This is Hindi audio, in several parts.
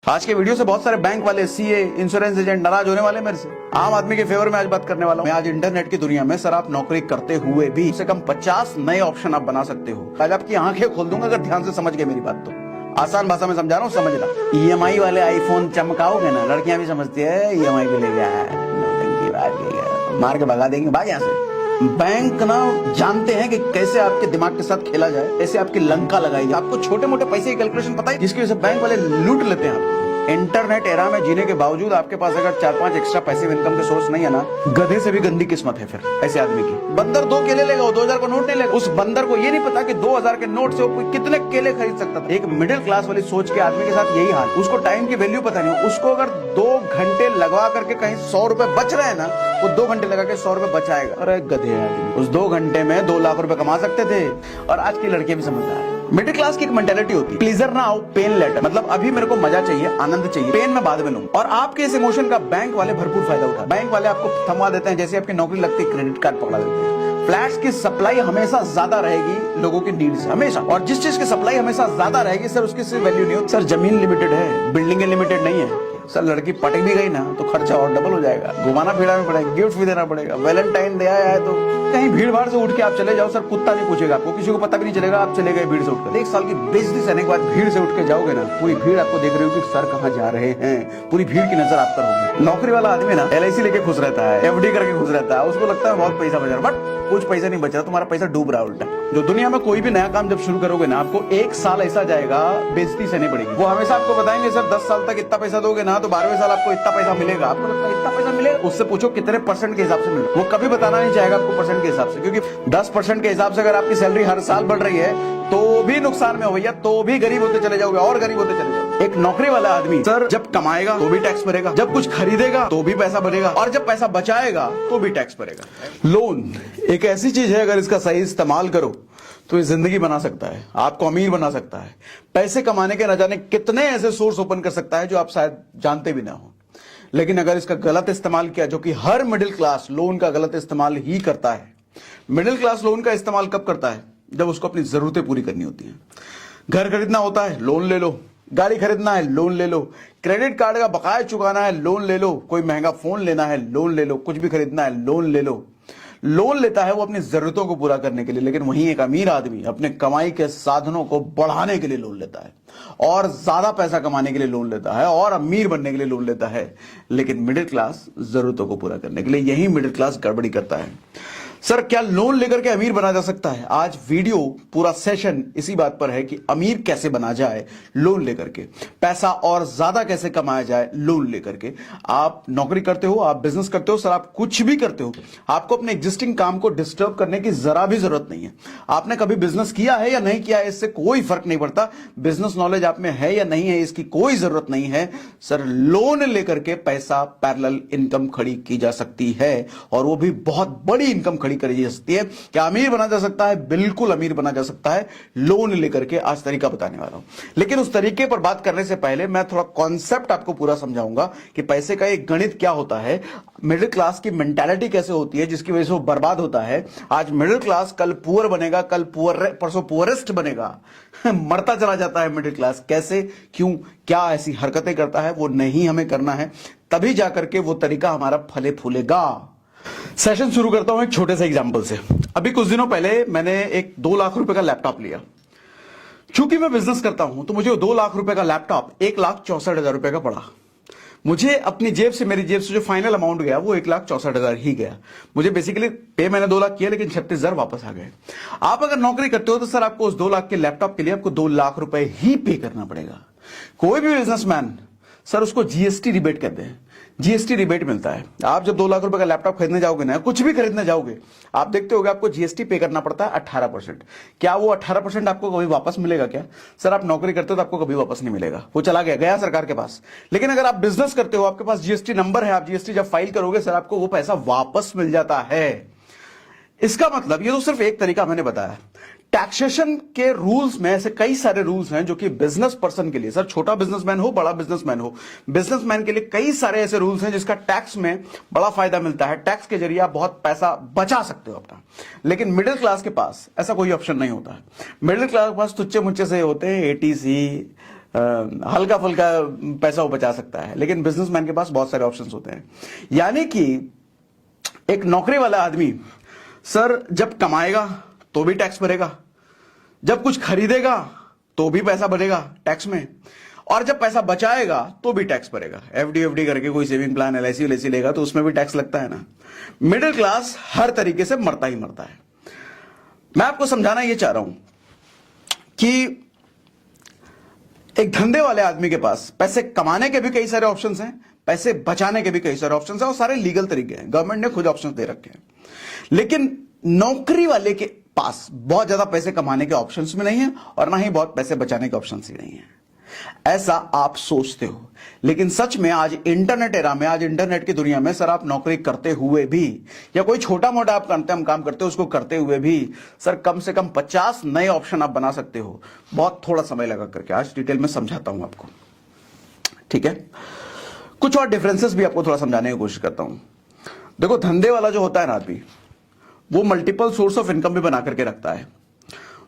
आज के वीडियो से बहुत सारे बैंक वाले, सीए, इंश्योरेंस एजेंट नाराज होने वाले मेरे से। आम आदमी के फेवर में आज बात करने वाला हूँ। आज इंटरनेट की दुनिया में सर आप नौकरी करते हुए भी कम से कम 50 नए ऑप्शन आप बना सकते हो। आज आपकी आंखें खोल दूंगा अगर ध्यान से समझ गए मेरी बात तो। आसान भाषा में समझा रहा हूँ, समझना। ईएमआई वाले आईफोन चमकाओगे ना, लड़कियां भी समझती है ईएमआई पे ले गया, मार के भगा देंगे भाई यहाँ से। बैंक ना जानते हैं कि कैसे आपके दिमाग के साथ खेला जाए, कैसे आपकी लंका लगाई जाए। आपको छोटे मोटे पैसे की कैलकुलेशन पता है जिसकी वजह से बैंक वाले लूट लेते हैं आपको। इंटरनेट एरा में जीने के बावजूद आपके पास अगर 4-5 एक्स्ट्रा पैसे इनकम के सोर्स नहीं है ना, गधे से भी गंदी किस्मत है फिर ऐसे आदमी की। बंदर 2 केले लेगा, वो 2000 का नोट नहीं लेगा। उस बंदर को ये नहीं पता कि 2000 के नोट से वो कितने केले खरीद सकता था। एक मिडिल क्लास वाली सोच के आदमी के साथ यही हाल। उसको टाइम की वैल्यू पता नहीं। उसको अगर 2 घंटे लगवा करके कहीं 100 रुपए बच रहे हैं ना, वो 2 घंटे लगा के 100 रुपए बचाएगा। अरे गधे आदमी, उस 2 घंटे में 2 लाख रुपए कमा सकते थे। और आज की लड़कियां भी समझदार है। मिडिल क्लास की एक मेंटालिटी होती है, प्लीजर नाउ पेन लेटर। मतलब अभी मेरे को मजा चाहिए, आनंद चाहिए, पेन मैं बाद में लूंगा। और आपके इस इमोशन का बैंक वाले भरपूर फायदा उठा। बैंक वाले आपको थमा देते हैं, जैसे आपकी नौकरी लगती है क्रेडिट कार्ड पकड़ा देते हैं। फ्लैट्स की सप्लाई हमेशा ज्यादा रहेगी लोगों की नीड से, हमेशा। और जिस चीज की सप्लाई हमेशा ज्यादा रहेगी सर, उसकी सिर्फ वैल्यू नहीं होती। सर जमीन लिमिटेड है, बिल्डिंग लिमिटेड नहीं है। सर लड़की पटक भी गई ना तो खर्चा और डबल हो जाएगा। घुमाना फिराना पड़ेगा, गिफ्ट भी देना पड़ेगा। वैलेंटाइन डे आया है तो कहीं भीड़ भाड़ से उठ के आप चले जाओ, सर कुत्ता नहीं पूछेगा आपको, किसी को पता भी नहीं चलेगा आप चले गए भीड़ से उठकर। 1 साल की बेइज्जती सहने के बाद भीड़ से उठ के जाओगे ना, पूरी भीड़ आपको देख रही होगी सर कहाँ जा रहे हैं, पूरी भीड़ की नजर आप पर होगी। नौकरी वाला आदमी ना LIC लेके खुश रहता है, FD करके खुश रहता है, उसको लगता है बहुत पैसा बच रहा है, बट कुछ पैसा नहीं बच रहा, तुम्हारा पैसा डूब रहा है उल्टा। जो दुनिया में कोई भी नया काम जब शुरू करोगे ना, आपको 1 साल ऐसा जाएगा बेइज्जती सहनी पड़ेगी। वो हमेशा आपको बताएंगे सर 10 साल तक इतना पैसा दोगे ना तो 12वें साल आपको इतना पैसा मिलेगा। आपको लगता है इतना पैसा मिलेगा, उससे पूछो कितने % के हिसाब से मिलेगा। वो कभी बताना नहीं चाहेगा आपको % के हिसाब से, क्योंकि 10% के हिसाब से अगर आपकी सैलरी हर साल बढ़ रही है तो भी नुकसान में हो भैया, तो भी गरीब होते चले जाओगे और गरीब होते चले जाओगे। एक नौकरी वाला आदमी सर जब कमाएगा तो भी टैक्स भरेगा, जब कुछ खरीदेगा तो भी पैसा भरेगा, और जब पैसा बचाएगा तो भी टैक्स भरेगा। लोन एक ऐसी चीज है, अगर इसका सही इस्तेमाल करो तो ये जिंदगी बना सकता है, आपको अमीर बना सकता है। पैसे कमाने के न जाने कितने ऐसे सोर्स ओपन कर सकता है जो आप शायद जानते भी ना हो। लेकिन अगर इसका गलत इस्तेमाल किया, जो कि हर मिडिल क्लास लोन का गलत इस्तेमाल ही करता है। मिडिल क्लास लोन का इस्तेमाल कब करता है? जब उसको अपनी जरूरतें पूरी करनी होती हैं। घर खरीदना होता है, लोन ले लो। गाड़ी खरीदना है, लोन ले लो। क्रेडिट कार्ड का बकाया चुकाना है, लोन ले लो। कोई महंगा फोन लेना है, लोन ले लो। कुछ भी खरीदना है, लोन ले लो। लोन लेता है वो अपनी जरूरतों को पूरा करने के लिए, लेकिन वहीं एक अमीर आदमी अपने कमाई के साधनों को बढ़ाने के लिए लोन लेता है, और ज्यादा पैसा कमाने के लिए लोन लेता है, और अमीर बनने के लिए लोन लेता है। लेकिन मिडिल क्लास जरूरतों को पूरा करने के लिए, यही मिडिल क्लास गड़बड़ी करता है। सर क्या लोन लेकर के अमीर बना जा सकता है? आज वीडियो पूरा सेशन इसी बात पर है कि अमीर कैसे बना जाए लोन लेकर के, पैसा और ज्यादा कैसे कमाया जाए लोन लेकर के। आप नौकरी करते हो, आप बिजनेस करते हो, सर आप कुछ भी करते हो, आपको अपने एग्जिस्टिंग काम को डिस्टर्ब करने की जरा भी जरूरत नहीं है। आपने कभी बिजनेस किया है या नहीं किया है, इससे कोई फर्क नहीं पड़ता। बिजनेस नॉलेज आप में है या नहीं है, इसकी कोई जरूरत नहीं है। सर लोन लेकर के पैसा पैरेलल इनकम खड़ी की जा सकती है, और वो भी बहुत बड़ी इनकम खड़ी करी जा सकती है। क्या अमीर बना जा सकता है? बिल्कुल अमीर बना जा सकता है लोन लेकर के। आज तरीका बताने वाला हूं, लेकिन उस तरीके पर बात करने से पहले मैं थोड़ा कॉन्सेप्ट आपको पूरा समझाऊंगा कि पैसे का एक गणित क्या होता है, मिडिल क्लास की मेंटालिटी कैसे होती है जिसकी वजह से वो बर्बाद होता है। आज मिडिल क्लास कल पुअर बनेगा, कल परसों पुअरेस्ट बनेगा। मरता चला जाता है मिडिल क्लास। कैसे, क्यों, क्या ऐसी हरकतें करता है, वो नहीं हमें करना है, तभी जाकर के वो तरीका हमारा फले फूलेगा। सेशन शुरू करता हूं एक छोटे से एग्जांपल से। अभी कुछ दिनों पहले मैंने एक 2 लाख रुपए का लैपटॉप लिया। चूंकि मैं बिजनेस करता हूं तो मुझे 2 लाख रुपए का लैपटॉप 1,64,000 रुपए का पड़ा। मुझे अपनी जेब से, मेरी जेब से जो फाइनल अमाउंट गया वो 1,64,000 ही गया। मुझे बेसिकली पे मैंने 2 लाख किया, लेकिन 36,000 वापस आ गए। आप अगर नौकरी करते हो तो सर आपको उस 2 लाख के लैपटॉप के लिए आपको 2 लाख रुपए ही पे करना पड़ेगा। कोई भी बिजनेसमैन सर उसको GST रिबेट कहते हैं, GST रिबेट मिलता है। आप जब 2 लाख रुपए का लैपटॉप खरीदने जाओगे ना, कुछ भी खरीदने जाओगे, आप देखते होगे आपको GST पे करना पड़ता है 18%। क्या वो 18% आपको कभी वापस मिलेगा क्या? सर आप नौकरी करते हो तो आपको कभी वापस नहीं मिलेगा, वो चला गया सरकार के पास। लेकिन अगर आप बिजनेस करते हो, आपके पास GST नंबर है, आप GST जब फाइल करोगे सर आपको वो पैसा वापस मिल जाता है। इसका मतलब, ये तो सिर्फ एक तरीका मैंने बताया। टैक्सेशन के रूल्स में ऐसे कई सारे रूल्स हैं जो कि बिजनेस पर्सन के लिए, सर छोटा बिजनेसमैन हो, बड़ा बिजनेसमैन हो, बिजनेसमैन के लिए कई सारे ऐसे रूल्स हैं जिसका टैक्स में बड़ा फायदा मिलता है। टैक्स के जरिए आप बहुत पैसा बचा सकते हो अपना। लेकिन मिडिल क्लास के पास ऐसा कोई ऑप्शन नहीं होता है। मिडिल क्लास के पास तुच्चे मुच्चे से होते हैं, ATC, हल्का फुल्का पैसा वो बचा सकता है, लेकिन बिजनेसमैन के पास बहुत सारे ऑप्शंस होते हैं। यानी कि एक नौकरी वाला आदमी सर जब कमाएगा तो भी टैक्स भरेगा, जब कुछ खरीदेगा तो भी पैसा भरेगा टैक्स में, और जब पैसा बचाएगा तो भी टैक्स भरेगा। एफडी करके कोई सेविंग प्लान एलआईसी लेगा तो उसमें भी टैक्स लगता है ना। मिडिल क्लास हर तरीके से मरता ही मरता है। मैं आपको समझाना यह चाह रहा हूं कि एक धंधे वाले आदमी के पास पैसे कमाने के भी कई सारे ऑप्शंस हैं, पैसे बचाने के भी कई सारे ऑप्शंस हैं, और सारे लीगल तरीके हैं, गवर्नमेंट ने खुद ऑप्शंस दे रखे हैं। लेकिन नौकरी वाले के पास बहुत ज्यादा पैसे कमाने के ऑप्शंस में नहीं है, और ना ही बहुत पैसे बचाने के ऑप्शंस ही नहीं है। ऐसा आप सोचते हो, लेकिन सच में आज इंटरनेट एरा में, आज इंटरनेट की दुनिया में सर आप नौकरी करते हुए भी, या कोई छोटा मोटा आप काम करते हो उसको करते हुए भी सर कम से कम 50 नए ऑप्शन आप बना सकते हो, बहुत थोड़ा समय लगा करके। आज डिटेल में समझाता हूं आपको, ठीक है। कुछ और डिफरेंसेस भी आपको थोड़ा समझाने की कोशिश करता हूं। देखो, धंधे वाला जो होता है ना आदमी, वो मल्टीपल सोर्स ऑफ इनकम भी बना करके रखता है।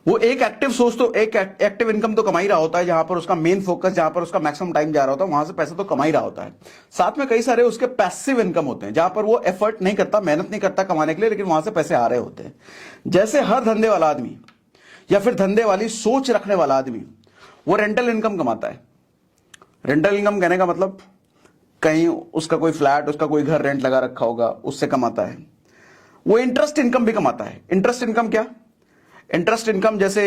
वो एक एक्टिव इनकम तो कमा ही रहा होता है, जहां पर उसका मेन फोकस, जहां पर उसका मैक्सिमम टाइम जा रहा होता है, वहां से पैसा तो कमा ही रहा होता है। साथ में कई सारे उसके पैसिव इनकम होते हैं, जहां पर वो एफर्ट नहीं करता, मेहनत नहीं करता कमाने के लिए, लेकिन वहां से पैसे आ रहे होते हैं। जैसे हर धंधे वाला आदमी या फिर धंधे वाली सोच रखने वाला आदमी वो रेंटल इनकम कमाता है। रेंटल इनकम कहने का मतलब कहीं उसका कोई फ्लैट, उसका कोई घर रेंट लगा रखा होगा, उससे कमाता है। वो इंटरेस्ट इनकम भी कमाता है। इंटरेस्ट इनकम क्या? इंटरेस्ट इनकम जैसे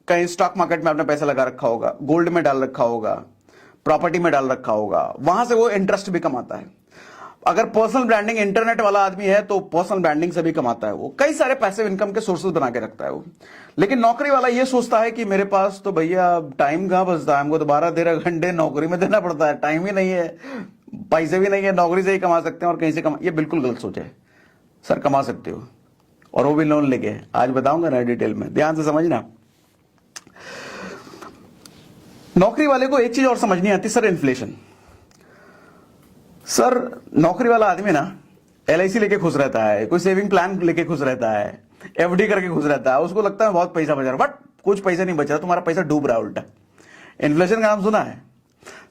कहीं स्टॉक मार्केट में आपने पैसा लगा रखा होगा, गोल्ड में डाल रखा होगा, प्रॉपर्टी में डाल रखा होगा, वहां से वो इंटरेस्ट भी कमाता है। अगर पर्सनल ब्रांडिंग इंटरनेट वाला आदमी है तो पर्सनल ब्रांडिंग से भी कमाता है। वो कई सारे पैसिव इनकम के सोर्सेज बना के रखता है वो। लेकिन नौकरी वाला ये सोचता है कि मेरे पास तो भैया टाइम कहां बचता है, हमको तो 12-13 घंटे नौकरी में देना पड़ता है, टाइम ही नहीं है, पैसे भी नहीं है, नौकरी से ही कमा सकते हैं और कहीं से कमा। ये बिल्कुल गलत सोच है। सर कमा सकते हो, और वो भी लोन लेके। आज बताऊंगा ना डिटेल में, ध्यान से समझना। नौकरी वाले को एक चीज और समझ नहीं आती सर, इन्फ्लेशन। सर नौकरी वाला आदमी ना एलआईसी लेके खुश रहता है, कोई सेविंग प्लान लेके खुश रहता है, एफडी करके खुश रहता है, उसको लगता है बहुत पैसा बचा रहा, बट कुछ पैसा नहीं बचा, तुम्हारा पैसा डूब रहा है उल्टा। इन्फ्लेशन का नाम सुना है?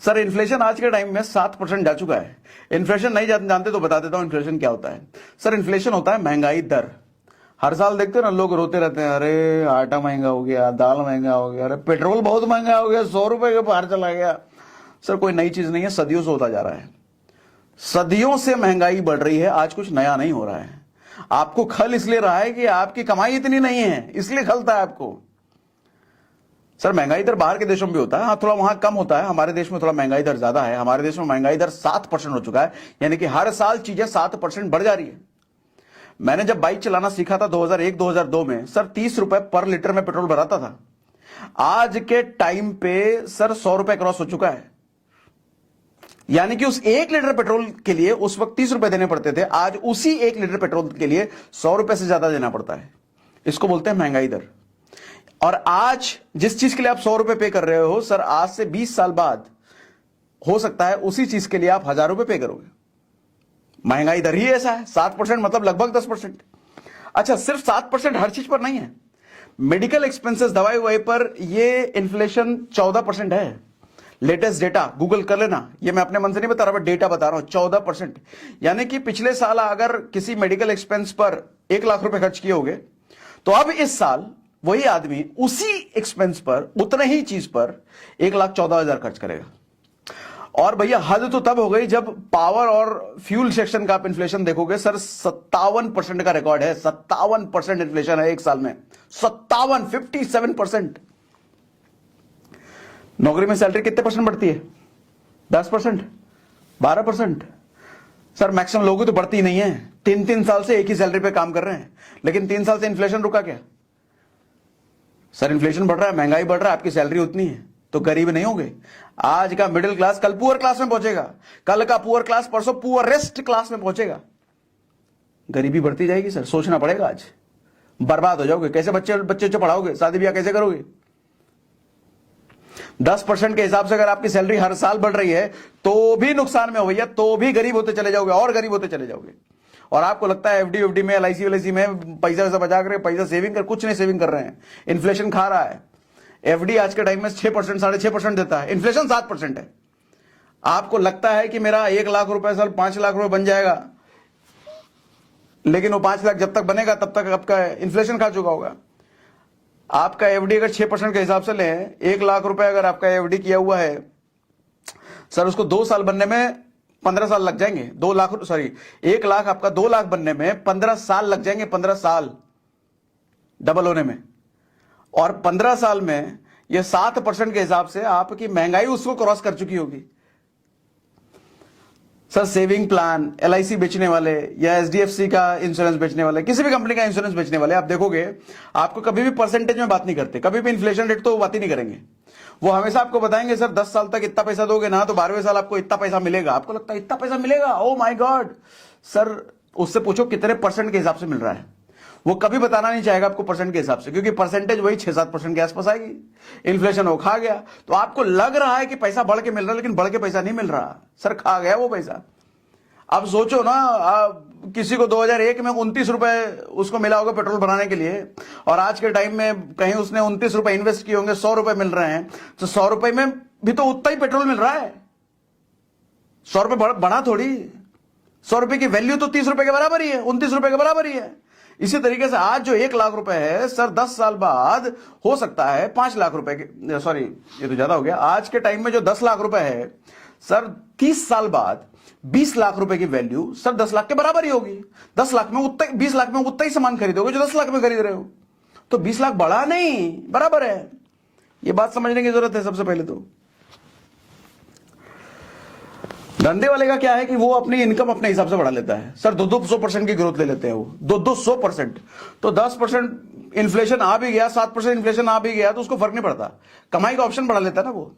सर इन्फ्लेशन आज के टाइम में 7% जा चुका है। इन्फ्लेशन नहीं जानते तो बता देता हूं इन्फ्लेशन क्या होता है। सर इन्फ्लेशन होता है महंगाई दर। हर साल देखते हो ना, लोग रोते रहते हैं, अरे आटा महंगा हो गया, दाल महंगा हो गया, अरे पेट्रोल बहुत महंगा हो गया, 100 रुपए के पार चला गया। सर कोई नई चीज नहीं है, सदियों से होता जा रहा है। सदियों से महंगाई बढ़ रही है, आज कुछ नया नहीं हो रहा है। आपको खल इसलिए रहा है कि आपकी कमाई इतनी नहीं है, इसलिए खलता है आपको। सर महंगाई दर बाहर के देशों में भी होता है, हाँ थोड़ा वहां कम होता है, हमारे देश में थोड़ा महंगाई दर ज्यादा है। हमारे देश में महंगाई दर 7% हो चुका है, यानी कि हर साल चीजें 7% बढ़ जा रही है। मैंने जब बाइक चलाना सीखा था 2001-2002 में, सर 30 रुपए पर लीटर में पेट्रोल भराता था। आज के टाइम पे सर 100 रुपए क्रॉस हो चुका है। यानी कि उस 1 लीटर पेट्रोल के लिए उस वक्त 30 रुपए देने पड़ते थे, आज उसी 1 लीटर पेट्रोल के लिए 100 रुपए से ज्यादा देना पड़ता है। इसको बोलते हैं महंगाई दर। और आज जिस चीज के लिए आप 100 रुपए पे कर रहे हो, सर आज से 20 साल बाद हो सकता है उसी चीज के लिए आप 1000 रुपए पे करोगे। महंगाई दर ही ऐसा है। 7% मतलब लगभग 10%। अच्छा, सिर्फ 7% हर चीज पर नहीं है। मेडिकल एक्सपेंसेस, दवाई ववाई पर ये इन्फ्लेशन 14% है। लेटेस्ट डेटा गूगल कर लेना, ये मैं अपने मन से नहीं बता रहा, मैं डेटा बता रहा हूं। 14%, यानी कि पिछले साल अगर किसी मेडिकल एक्सपेंस पर 1 लाख रुपए खर्च किए होंगे, तो अब इस साल वही आदमी उसी एक्सपेंस पर, उतने ही चीज पर 1,14,000 खर्च करेगा। और भैया हद तो तब हो गई जब पावर और फ्यूल सेक्शन का आप इन्फ्लेशन देखोगे, सर 57% का रिकॉर्ड है। 57% इन्फ्लेशन है एक साल में। 57% नौकरी में सैलरी कितने परसेंट बढ़ती है? 10%, 12%। सर मैक्सिमम लोगों तो बढ़ती नहीं है। 3-3 साल से एक ही सैलरी पे काम कर रहे हैं, लेकिन 3 साल से इन्फ्लेशन रुका क्या? सर इन्फ्लेशन बढ़ रहा है, महंगाई बढ़ रहा है, आपकी सैलरी उतनी है, तो गरीब नहीं होंगे। आज का मिडिल क्लास कल पुअर क्लास में पहुंचेगा, कल का पुअर क्लास परसों पुअरेस्ट क्लास में पहुंचेगा। गरीबी बढ़ती जाएगी सर, सोचना पड़ेगा। आज बर्बाद हो जाओगे। कैसे बच्चे पढ़ाओगे, शादी ब्याह कैसे करोगे? 10% के हिसाब से अगर आपकी सैलरी हर साल बढ़ रही है तो भी नुकसान में हो भैया, तो भी गरीब होते चले जाओगे और गरीब होते चले जाओगे। और आपको लगता है एफडी में, एलआईसी में पैसा वैसा बचा कर, पैसा सेविंग कर, कुछ नहीं सेविंग कर रहे हैं। इन्फ्लेशन खा रहा है। एफडी आज के टाइम में 6%, 6.5% देता है, इन्फ्लेशन 7% है। आपको लगता है कि मेरा 1 लाख रुपए साल 5 लाख रुपए बन जाएगा, लेकिन वो 5 लाख जब तक बनेगा तब तक आपका इन्फ्लेशन खा चुका होगा। आपका एफडी अगर 6% के हिसाब से लें, 1 लाख रुपए अगर आपका एफडी किया हुआ है सर, उसको 2 साल बनने में 15 साल लग जाएंगे। 2 लाख, सॉरी 1 लाख आपका 2 लाख बनने में 15 साल लग जाएंगे, 15 साल डबल होने में। और 15 साल में ये 7% के हिसाब से आपकी महंगाई उसको क्रॉस कर चुकी होगी। सर सेविंग प्लान, एलआईसी बेचने वाले या एचडीएफसी का इंश्योरेंस बेचने वाले, किसी भी कंपनी का इंश्योरेंस बेचने वाले, आप देखोगे आपको कभी भी परसेंटेज में बात नहीं करते, कभी भी इन्फ्लेशन रेट तो बात ही नहीं करेंगे। वो हमेशा आपको बताएंगे सर 10 साल तक इतना पैसा दोगे ना तो 12वें साल आपको इतना पैसा मिलेगा। आपको लगता है इतना पैसा मिलेगा, ओ माय गॉड। सर उससे पूछो कितने परसेंट के हिसाब से मिल रहा है, वो कभी बताना नहीं चाहेगा आपको परसेंट के हिसाब से, क्योंकि परसेंटेज वही 6-7% के आसपास आएगी। इन्फ्लेशन वो खा गया, तो आपको लग रहा है कि पैसा बढ़ के मिल रहा है, लेकिन बढ़ के पैसा नहीं मिल रहा सर, खा गया वो पैसा। अब सोचो ना, किसी को 2001 में 29 रुपए उसको मिला होगा पेट्रोल बनाने के लिए, और आज के टाइम में कहीं उसने 29 रुपए इन्वेस्ट किए होंगे, 100 रुपए मिल रहे हैं, तो 100 रुपए में भी तो उतना ही पेट्रोल मिल रहा है। 100 रुपए बढ़ा थोड़ी, 100 रुपए की वैल्यू तो 30 रुपए के बराबर ही है, 29 रुपए के बराबर ही है। इसी तरीके से आज जो 1 लाख रुपए है सर, 10 साल बाद हो सकता है 5 लाख रुपए के, सॉरी ये तो ज्यादा हो गया। आज के टाइम में जो 10 लाख रुपए है सर, 30 साल बाद 20 लाख रुपए की वैल्यू सर 10 लाख के बराबर ही होगी। 10 लाख में उतना, 20 लाख में उतना ही सामान खरीदोगे जो 10 लाख में खरीद रहे हो, तो 20 लाख बढ़ा नहीं, बराबर है। ये बात समझने की जरूरत है सबसे पहले तो। धंधे वाले का क्या है कि वो अपनी इनकम अपने हिसाब से बढ़ा लेता है सर, 200% की ग्रोथ ले लेते हैं वो, 200%। तो 10% इन्फ्लेशन आ भी गया, 7% इन्फ्लेशन आ भी गया तो उसको फर्क नहीं पड़ता, कमाई का ऑप्शन बढ़ा लेता है ना वो।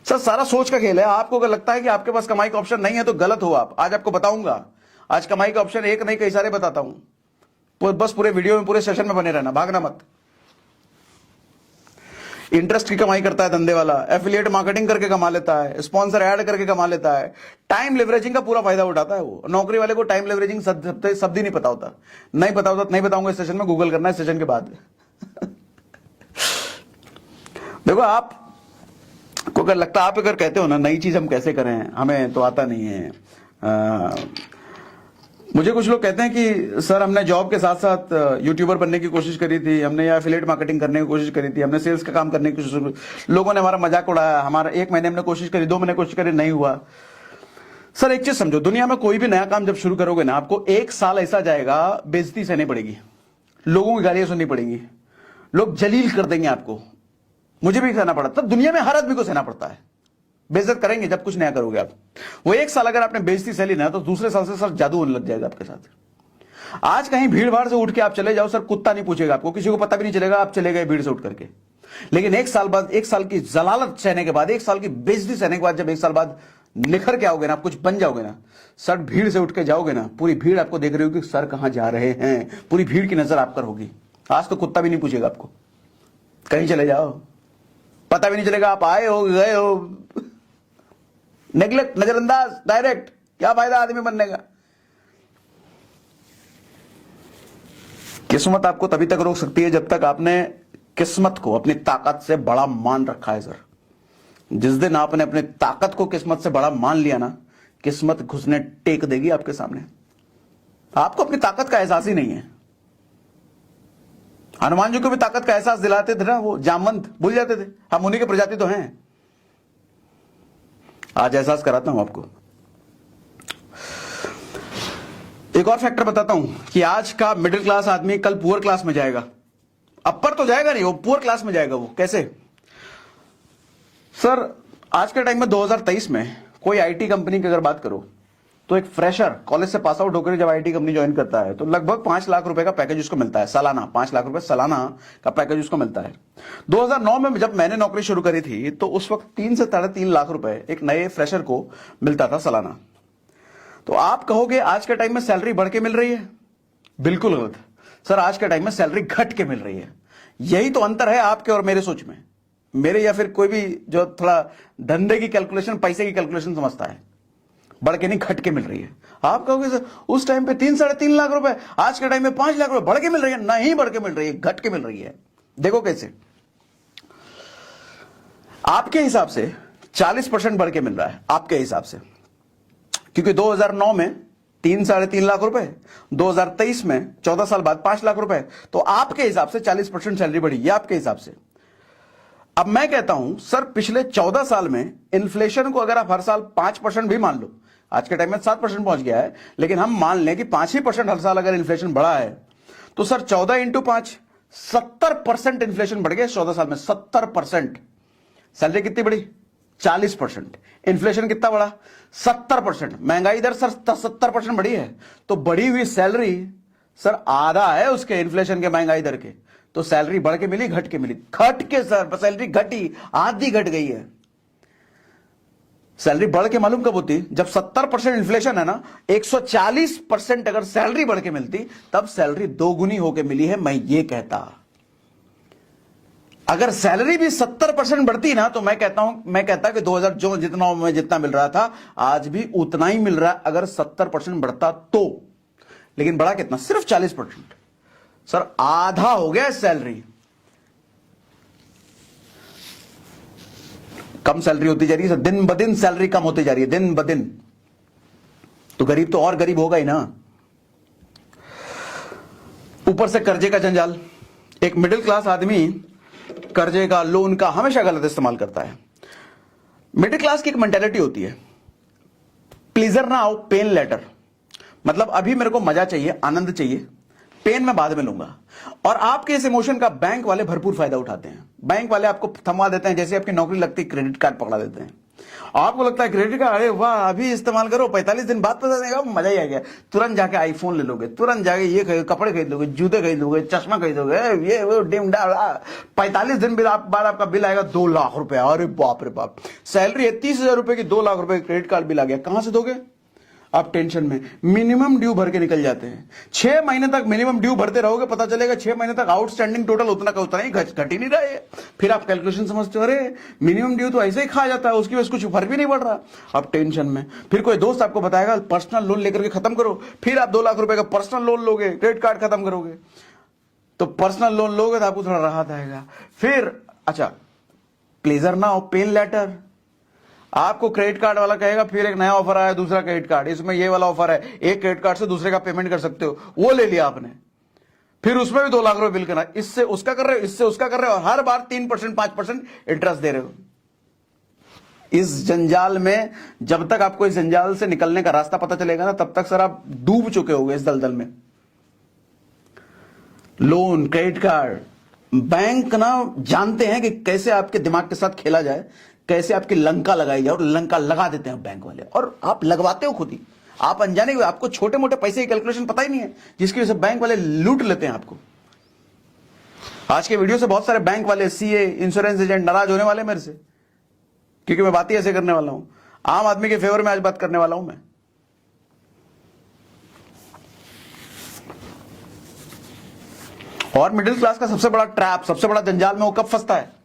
सर सारा सोच का खेल है। आपको अगर लगता है कि आपके पास कमाई का ऑप्शन नहीं है तो गलत हो आप। आज आपको बताऊंगा, आज कमाई का ऑप्शन एक नहीं कई सारे बताता हूं, बस पूरे वीडियो में, पूरे सेशन में बने रहना, भागना मत। इंटरेस्ट की कमाई करता है धंधे वाला, एफिलिएट मार्केटिंग करके कमा लेता है, स्पॉन्सर ऐड करके कमा लेता है, टाइम लेवरेजिंग का पूरा फायदा उठाता है वो। नौकरी वाले को टाइम लेवरेजिंग शब्द ही नहीं पता होता, नहीं पता होता, नहीं बताऊंगा इस सेशन में, गूगल करना है सेशन के बाद। देखो आप को अगर लगता, आप अगर कहते हो ना नई चीज हम कैसे करें, हमें तो आता नहीं है। मुझे कुछ लोग कहते हैं कि सर हमने जॉब के साथ साथ यूट्यूबर बनने की कोशिश करी थी, हमने या एफिलिएट मार्केटिंग करने की कोशिश करी थी, हमने सेल्स का काम करने की कोशिश, लोगों ने हमारा मजाक उड़ाया, हमारा 1 महीने हमने कोशिश करी, 2 महीने कोशिश करी, नहीं हुआ। सर एक चीज समझो, दुनिया में कोई भी नया काम जब शुरू करोगे ना, आपको 1 साल ऐसा जाएगा, बेइज्जती सहनी पड़ेगी, लोगों की गालियां सुननी पड़ेगी, लोग जलील कर देंगे आपको। मुझे भी सहना पड़ा, तब दुनिया में हर आदमी को सहना पड़ता है, बेइज्जत करेंगे जब कुछ नया करोगे आप। वो 1 साल अगर आपने बेइज्जती सह ली ना, तो दूसरे साल से सर जादू होने लग जाएगा आपके साथ। आज कहीं भीड़ भाड़ से उठ के आप चले जाओ सर, कुत्ता नहीं पूछेगा आपको, किसी को पता भी नहीं चलेगा आप चले गए भीड़ से उठ करके। लेकिन 1 साल बाद, 1 साल की जलालत सहने के बाद, 1 साल की बेइज्जती सहने के बाद, जब 1 साल बाद निखर के आओगे ना, आप कुछ बन जाओगे ना सर, भीड़ से उठ के जाओगे ना, पूरी भीड़ आपको देख रही होगी सर कहां जा रहे हैं, पूरी भीड़ की नजर आप पर होगी। आज तो कुत्ता भी नहीं पूछेगा आपको, कहीं चले जाओ पता भी नहीं चलेगा आप आए हो गए हो। नेग्लेक्ट, नजरअंदाज, डायरेक्ट, क्या फायदा आदमी बनने का। किस्मत आपको तभी तक रोक सकती है जब तक आपने किस्मत को अपनी ताकत से बड़ा मान रखा है सर। जिस दिन आपने अपनी ताकत को किस्मत से बड़ा मान लिया ना, किस्मत घुसने टेक देगी आपके सामने। आपको अपनी ताकत का एहसास ही नहीं है। हनुमान जी को भी ताकत का एहसास दिलाते थे ना वो जामवंत, भूल जाते थे, हम उन्हीं के प्रजाति तो हैं। आज एहसास कराता हूं आपको। एक और फैक्टर बताता हूं कि आज का मिडिल क्लास आदमी कल पुअर क्लास में जाएगा। अपर तो जाएगा नहीं, वो पुअर क्लास में जाएगा। वो कैसे सर? आज के टाइम में 2023 में कोई आईटी कंपनी की अगर बात करो तो एक फ्रेशर कॉलेज से पास आउट होकर जब आईटी कंपनी ज्वाइन करता है तो लगभग 5 लाख रुपए का पैकेज उसको मिलता है सालाना। 5 लाख रुपए सालाना का पैकेज उसको मिलता है। 2009 में जब मैंने नौकरी शुरू करी थी तो उस वक्त 3 से 3.5 लाख रुपए एक नए फ्रेशर को मिलता था सालाना। तो आप कहोगे आज के टाइम में सैलरी बढ़ के मिल रही है? बिल्कुल गलत सर, आज के टाइम में सैलरी घट के मिल रही है। यही तो अंतर है आपके और मेरे सोच में, मेरे या फिर कोई भी जो थोड़ा धंधे की कैलकुलेशन, पैसे की कैलकुलेशन समझता है। बढ़ के नहीं, घट के मिल रही है। आप कहोगे सर उस टाइम पे 3 साढ़े 3 लाख रुपए, आज के टाइम में 5 लाख रुपए बढ़ के मिल रही है। नहीं बढ़ के मिल रही है, घट के मिल रही है। देखो कैसे, आपके हिसाब से 40% बढ़ के मिल रहा है आपके हिसाब से, क्योंकि 2009 में 3-3.5 लाख रुपए, 2023 में 14 साल बाद 5 लाख रुपए, तो आपके हिसाब से 40% सैलरी बढ़ी, ये आपके हिसाब से। अब मैं कहता हूं सर पिछले 14 साल में इन्फ्लेशन को अगर आप हर साल 5% भी मान लो, आज के टाइम में 7% पहुंच गया है, लेकिन हम मान लें कि 5% हर साल अगर इन्फ्लेशन बढ़ा है, तो सर 14 इंटू 5 70% इन्फ्लेशन बढ़ गया 14 साल में। 70%। सैलरी कितनी बढ़ी? 40%। इन्फ्लेशन कितना बढ़ा? 70%। महंगाई दर सर 70% बढ़ी है, तो बढ़ी हुई सैलरी सर आधा है उसके इन्फ्लेशन के, महंगाई दर के। तो सैलरी बढ़ के मिली, घट के मिली? घट के सर, सैलरी घटी, आधी घट गई है। सैलरी बढ़ के मालूम कब होती? जब 70% इन्फ्लेशन है ना, 140% अगर सैलरी बढ़ के मिलती, तब सैलरी दोगुनी होके मिली है, मैं ये कहता। अगर सैलरी भी 70% बढ़ती ना, तो मैं कहता कि 2000 जो जितना मिल रहा था, आज भी उतना ही मिल रहा है अगर 70% बढ़ता तो। लेकिन बढ़ा कितना? सिर्फ 40%। सर आधा हो गया सैलरी। कम सैलरी होती जा रही है सर, दिन ब दिन सैलरी कम होती जा रही है, दिन ब दिन। तो गरीब तो और गरीब होगा ही ना। ऊपर से कर्जे का जंजाल। एक मिडिल क्लास आदमी कर्जे का, लोन का हमेशा गलत इस्तेमाल करता है। मिडिल क्लास की एक मेंटालिटी होती है, प्लीजर ना आओ पेन लेटर। मतलब अभी मेरे को मजा चाहिए, आनंद चाहिए, पेन मैं बाद में लूंगा। और आपके इस इमोशन का बैंक वाले भरपूर फायदा उठाते हैं। बैंक वाले आपको थमा देते हैं, जैसे आपकी नौकरी लगती है क्रेडिट कार्ड पकड़ा देते हैं। आपको लगता है क्रेडिट कार्ड, अरे वाह अभी इस्तेमाल करो, 45 दिन बाद पता देगा, मजा ही आ गया। तुरंत जाके आईफोन ले लोगे, तुरंत जाके ये कपड़े खरीद लोगे, जूते खरीद लोगे, चश्मा खरीद लोगे, ये वो डिम डा। 45 दिन बाद आपका बिल आएगा 2 लाख रुपए। अरे बाप रे बाप, सैलरी है 30,000 रुपए की, 2 लाख रुपए क्रेडिट कार्ड बिल आ गया। कहां से दोगे? आप टेंशन में मिनिमम ड्यू भर के निकल जाते हैं। 6 महीने तक मिनिमम ड्यू भरते रहोगे, पता चलेगा 6 महीने तक आउटस्टैंडिंग टोटल उतना का उतना ही, घट ही नहीं रहा है। फिर आप कैलकुलेशन समझते हो, अरे मिनिमम ड्यू तो ऐसे ही खा जाता है, उसकी वजह से कुछ फर्क भी नहीं पड़ रहा। आप टेंशन में। फिर कोई दोस्त आपको बताएगा पर्सनल लोन लेकर के खत्म करो, फिर आप 2 लाख रुपए का पर्सनल लोन लोगे, क्रेडिट कार्ड खत्म करोगे। तो पर्सनल लोन लोगे तो आपको थोड़ा राहत आएगा। फिर अच्छा, प्लेजर ना हो पेन लेटर। आपको क्रेडिट कार्ड वाला कहेगा फिर एक नया ऑफर आया, दूसरा क्रेडिट कार्ड, इसमें ये वाला ऑफर है, एक क्रेडिट कार्ड से दूसरे का पेमेंट कर सकते हो, वो ले लिया आपने। फिर उसमें भी 2 लाख रुपए बिल करना, इससे उसका कर रहे हो, इससे उसका कर रहे हो, हर बार 3% 5% इंटरेस्ट दे रहे हो। इस जंजाल में जब तक आपको इस जंजाल से निकलने का रास्ता पता चलेगा ना, तब तक सर आप डूब चुके होगे इस दलदल में। लोन, क्रेडिट कार्ड, बैंक ना जानते हैं कि कैसे आपके दिमाग के साथ खेला जाए, कैसे आपकी लंका लगाई जाए, और लंका लगा देते हैं बैंक वाले, और आप लगवाते हो खुद ही। आप अनजाने हुए, आपको छोटे मोटे पैसे की कैलकुलेशन पता ही नहीं है, जिसकी वजह से बैंक वाले लूट लेते हैं आपको। आज के वीडियो से बहुत सारे बैंक वाले, सीए, इंश्योरेंस एजेंट नाराज होने वाले मेरे से, क्योंकि मैं बात ही ऐसे करने वाला हूं। आम आदमी के फेवर में आज बात करने वाला हूं मैं। और मिडिल क्लास का सबसे बड़ा ट्रैप, सबसे बड़ा जंजाल में वो कब फंसता है?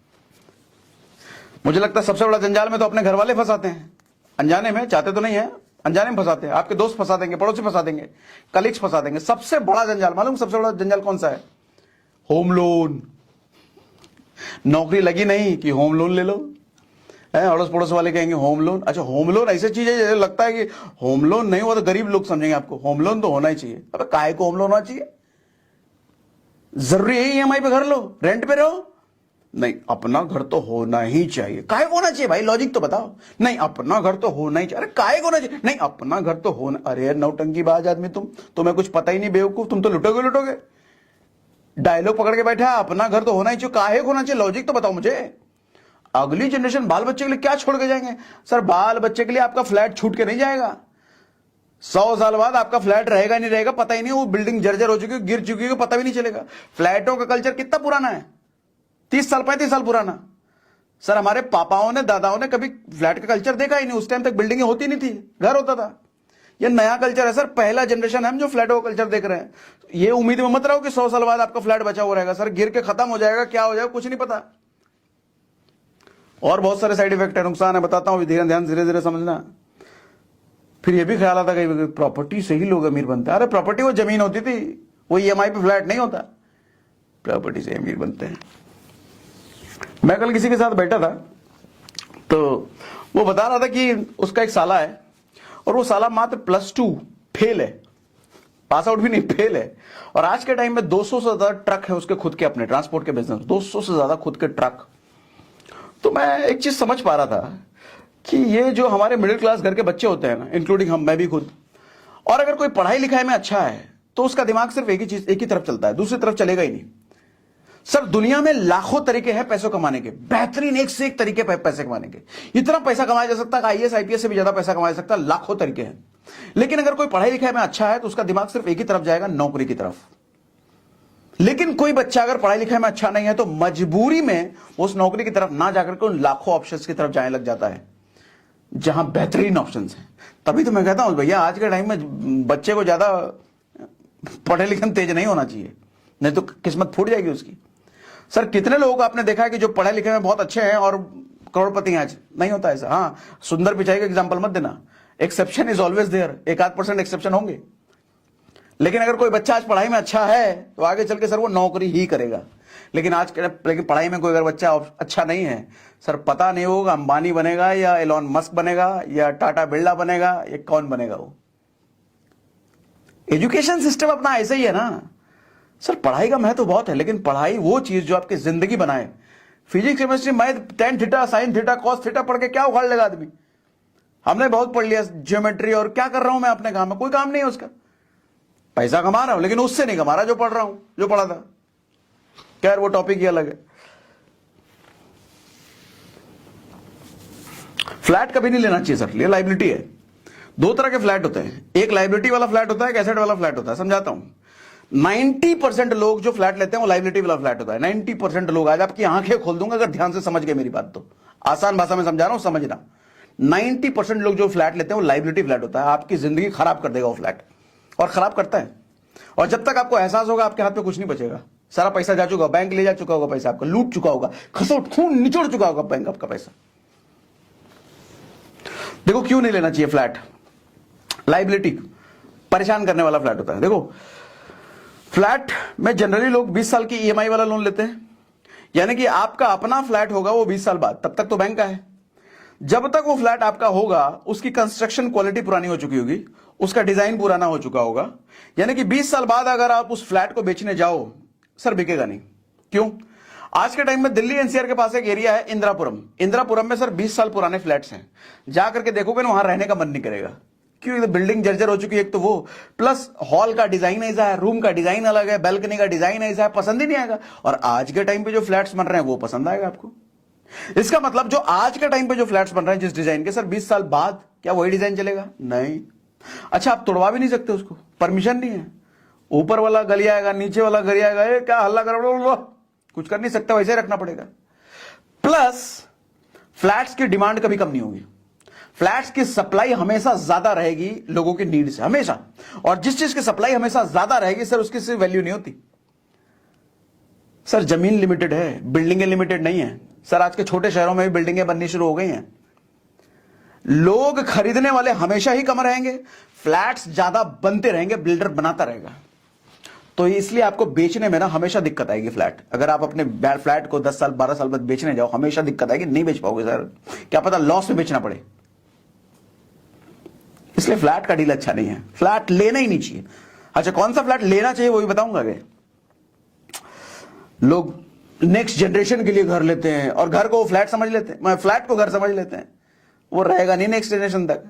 मुझे लगता है सबसे बड़ा जंजाल में तो अपने घर वाले फंसाते हैं, अनजाने में, चाहते तो नहीं है, अनजाने में फंसाते हैं। आपके दोस्त फंसा देंगे, पड़ोसी फंसा देंगे, कलीग्स फंसा देंगे। सबसे बड़ा जंजाल मालूम, सबसे बड़ा जंजाल कौन सा है? Home loan. नौकरी लगी नहीं कि होम लोन ले लो। अड़ोस पड़ोस वाले कहेंगे होम लोन। अच्छा, होम लोन ऐसी चीज है, जैसे लगता है कि होम लोन नहीं हुआ तो गरीब लोग समझेंगे आपको। होम लोन तो होना ही चाहिए। अब काहे को होम लोन होना चाहिए? जरूरी है ईएमआई पे घर लो, रेंट पे रहो? नहीं, अपना घर तो होना ही चाहिए। काहे को होना चाहिए भाई, लॉजिक तो बताओ। नहीं, अपना घर तो होना ही चाहिए। अरे काहे को होना चाहिए? नहीं, अपना घर तो होना। अरे नौटंकीबाज आदमी तुम, तुम्हें कुछ पता ही नहीं बेवकूफ, तुम तो लुटोगे। डायलॉग पकड़ के बैठा है, अपना घर तो होना ही चाहिए। काहे को होना चाहिए, लॉजिक तो बताओ मुझे। अगली जनरेशन बाल बच्चे के लिए क्या छोड़ के जाएंगे? सर बाल बच्चे के लिए आपका फ्लैट छूट के नहीं जाएगा। 100 साल बाद आपका फ्लैट रहेगा नहीं रहेगा पता ही नहीं, वो बिल्डिंग जर्जर हो चुकी है, गिर चुकी है, पता भी नहीं चलेगा। फ्लैटों का कल्चर कितना पुराना है? 30 साल 35 साल पुराना। सर हमारे पापाओं ने, दादाओं ने कभी फ्लैट का कल्चर देखा ही नहीं। उस टाइम तक बिल्डिंगें होती नहीं थी, घर होता था। ये नया कल्चर है सर, पहला जनरेशन है हम जो फ्लैटों का कल्चर देख रहे हैं। ये उम्मीद में मत रहो कि 100 साल बाद आपका फ्लैट बचा हुआ रहेगा। सर गिर के खत्म हो जाएगा, क्या हो जाएगा कुछ नहीं पता। और बहुत सारे साइड इफेक्ट है, नुकसान है, बताता हूं, धीरे धीरे समझना। फिर ये भी ख्याल आता कि प्रॉपर्टी से ही लोग अमीर बनते हैं। अरे प्रॉपर्टी वो जमीन होती थी, वो ईएमआई पे फ्लैट नहीं होता। प्रॉपर्टी से अमीर बनते हैं। मैं कल किसी के साथ बैठा था, तो वो बता रहा था कि उसका एक साला है और वो साला मात्र +2 फेल है, पास आउट भी नहीं, फेल है। और आज के टाइम में 200 से ज्यादा ट्रक है उसके खुद के, अपने ट्रांसपोर्ट के बिजनेस, 200 से ज्यादा खुद के ट्रक। तो मैं एक चीज समझ पा रहा था कि ये जो हमारे मिडिल क्लास घर के बच्चे होते हैं ना, इंक्लूडिंग हम, मैं भी खुद, और अगर कोई पढ़ाई लिखाई में अच्छा है तो उसका दिमाग सिर्फ एक ही तरफ चलता है, दूसरी तरफ चलेगा ही नहीं। सर दुनिया में लाखों तरीके हैं पैसों कमाने के, बेहतरीन एक से एक तरीके पैसे कमाने के, इतना पैसा कमाया जा सकता है, आईएएस आईपीएस से भी ज्यादा पैसा कमाया जा सकता है, लाखों तरीके हैं। लेकिन अगर कोई पढ़ाई लिखाई में अच्छा है तो उसका दिमाग सिर्फ एक ही तरफ जाएगा, नौकरी की तरफ। लेकिन कोई बच्चा अगर पढ़ाई लिखाई में अच्छा नहीं है तो मजबूरी में उस नौकरी की तरफ ना जाकर के उन लाखों ऑप्शंस की तरफ जाने लग जाता है जहां बेहतरीन ऑप्शंस हैं। तभी तो मैं कहता हूं भैया आज के टाइम में बच्चे को ज्यादा पढ़े लिखे में तेज नहीं होना चाहिए, नहीं तो किस्मत फूट जाएगी उसकी। सर कितने लोगों को आपने देखा है कि जो पढ़े लिखे में बहुत अच्छे हैं और करोड़पति हैं, आज नहीं होता ऐसा। हाँ, सुंदर पिचाई का एग्जाम्पल मत देना, exception is always there, 1-8% exception होंगे। लेकिन अगर कोई बच्चा आज पढ़ाई में अच्छा है तो आगे चल के सर वो नौकरी ही करेगा। लेकिन पढ़ाई में कोई अगर बच्चा अच्छा नहीं है सर, पता नहीं होगा अंबानी बनेगा या एलॉन मस्क बनेगा या टाटा बिरला बनेगा, ये कौन बनेगा। वो एजुकेशन सिस्टम अपना ऐसे ही है ना सर। पढ़ाई का महत्व बहुत है, लेकिन पढ़ाई वो चीज जो आपकी जिंदगी बनाए। Physics chemistry math tan theta sine theta cos theta पढ़ के क्या उखाड़ लेगा आदमी। हमने बहुत पढ़ लिया ज्योमेट्री, और क्या कर रहा हूं मैं अपने काम में, कोई काम नहीं है उसका। पैसा कमा रहा हूं लेकिन उससे नहीं कमा रहा जो पढ़ रहा हूं, जो पढ़ा था। खैर वो टॉपिक ही अलग है। फ्लैट कभी नहीं लेना चाहिए सर, ये लाइबिलिटी है। 2 तरह के फ्लैट होते हैं, एक लाइबिलिटी वाला फ्लैट होता है, एक एसेट वाला फ्लैट होता है। समझाता हूं, 90% लोग जो फ्लैट लेते हैं वो लाइबिलिटी वाला फ्लैट होता है। 90% लोग, आज आपकी आंखें खोल दूंगा अगर ध्यान से समझ गए मेरी बात तो, आसान भाषा में समझा रहा हूं, समझना। 90% लोग जो फ्लैट लेते हैं वो लाइबिलिटी फ्लैट होता है। आपकी जिंदगी खराब कर देगा वो फ्लैट, और खराब करता है। और जब तक आपको एहसास होगा आपके हाथ में कुछ नहीं बचेगा, सारा पैसा जा चुका, बैंक ले जा चुका होगा, पैसा आपका लूट चुका होगा, खसोट खून निचोड़ चुका होगा बैंक आपका पैसा। देखो क्यों नहीं लेना चाहिए फ्लैट। लाइबिलिटी परेशान करने वाला फ्लैट होता है। देखो फ्लैट में जनरली लोग 20 साल की ईएमआई वाला लोन लेते हैं, यानी कि आपका अपना फ्लैट होगा वो 20 साल बाद, तब तक तो बैंक का है। जब तक वो फ्लैट आपका होगा उसकी कंस्ट्रक्शन क्वालिटी पुरानी हो चुकी होगी, उसका डिजाइन पुराना हो चुका होगा, यानी कि 20 साल बाद अगर आप उस फ्लैट को बेचने जाओ सर बिकेगा नहीं। क्यों? आज के टाइम में दिल्ली एनसीआर के पास एक एरिया है इंदिरापुरम। इंदिरापुरम में सर 20 साल पुराने फ्लैट्स हैं, जाकर के देखोगे ना वहां रहने का मन नहीं करेगा। क्यों? बिल्डिंग जर्जर हो चुकी है एक तो वो, प्लस हॉल का डिजाइन ऐसा है, रूम का डिजाइन अलग है, बैल्कनी का डिजाइन ऐसा है, पसंद ही नहीं आएगा। और आज के टाइम पे जो फ्लैट्स बन रहे हैं वो पसंद आएगा आपको। इसका मतलब जो आज के टाइम पे जो फ्लैट्स बन रहे हैं जिस डिजाइन के, सर 20 साल बाद क्या वही डिजाइन चलेगा? नहीं। अच्छा, आप तोड़वा भी नहीं सकते उसको, परमिशन नहीं है। ऊपर वाला गली आएगा, नीचे वाला गली आएगा, ये क्या हल्ला कर रहे हो, कुछ कर नहीं सकता, वैसे ही रखना पड़ेगा। प्लस फ्लैट्स की डिमांड कभी कम नहीं होगी, फ्लैट्स की सप्लाई हमेशा ज्यादा रहेगी लोगों की नीड से, हमेशा। और जिस चीज की सप्लाई हमेशा ज्यादा रहेगी सर उसकी सिर्फ वैल्यू नहीं होती। सर जमीन लिमिटेड है, बिल्डिंगें लिमिटेड नहीं है। सर आज के छोटे शहरों में भी बिल्डिंगें बननी शुरू हो गई हैं। लोग खरीदने वाले हमेशा ही कम रहेंगे, फ्लैट्स ज्यादा बनते रहेंगे, बिल्डर बनाता रहेगा। तो इसलिए आपको बेचने में ना हमेशा दिक्कत आएगी। फ्लैट अगर आप अपने फ्लैट को 10 साल 12 साल बाद बेचने जाओ, हमेशा दिक्कत आएगी, नहीं बेच पाओगे सर, क्या पता लॉस में बेचना पड़े। इसलिए फ्लैट का डील अच्छा नहीं है, फ्लैट लेना ही नहीं चाहिए। अच्छा, कौन सा फ्लैट लेना चाहिए वो भी बताऊंगा। आगे लोग नेक्स्ट जनरेशन के लिए घर लेते हैं और घर को फ्लैट समझ लेते हैं, फ्लैट को घर समझ लेते हैं, वो रहेगा नहीं नेक्स्ट जनरेशन तक।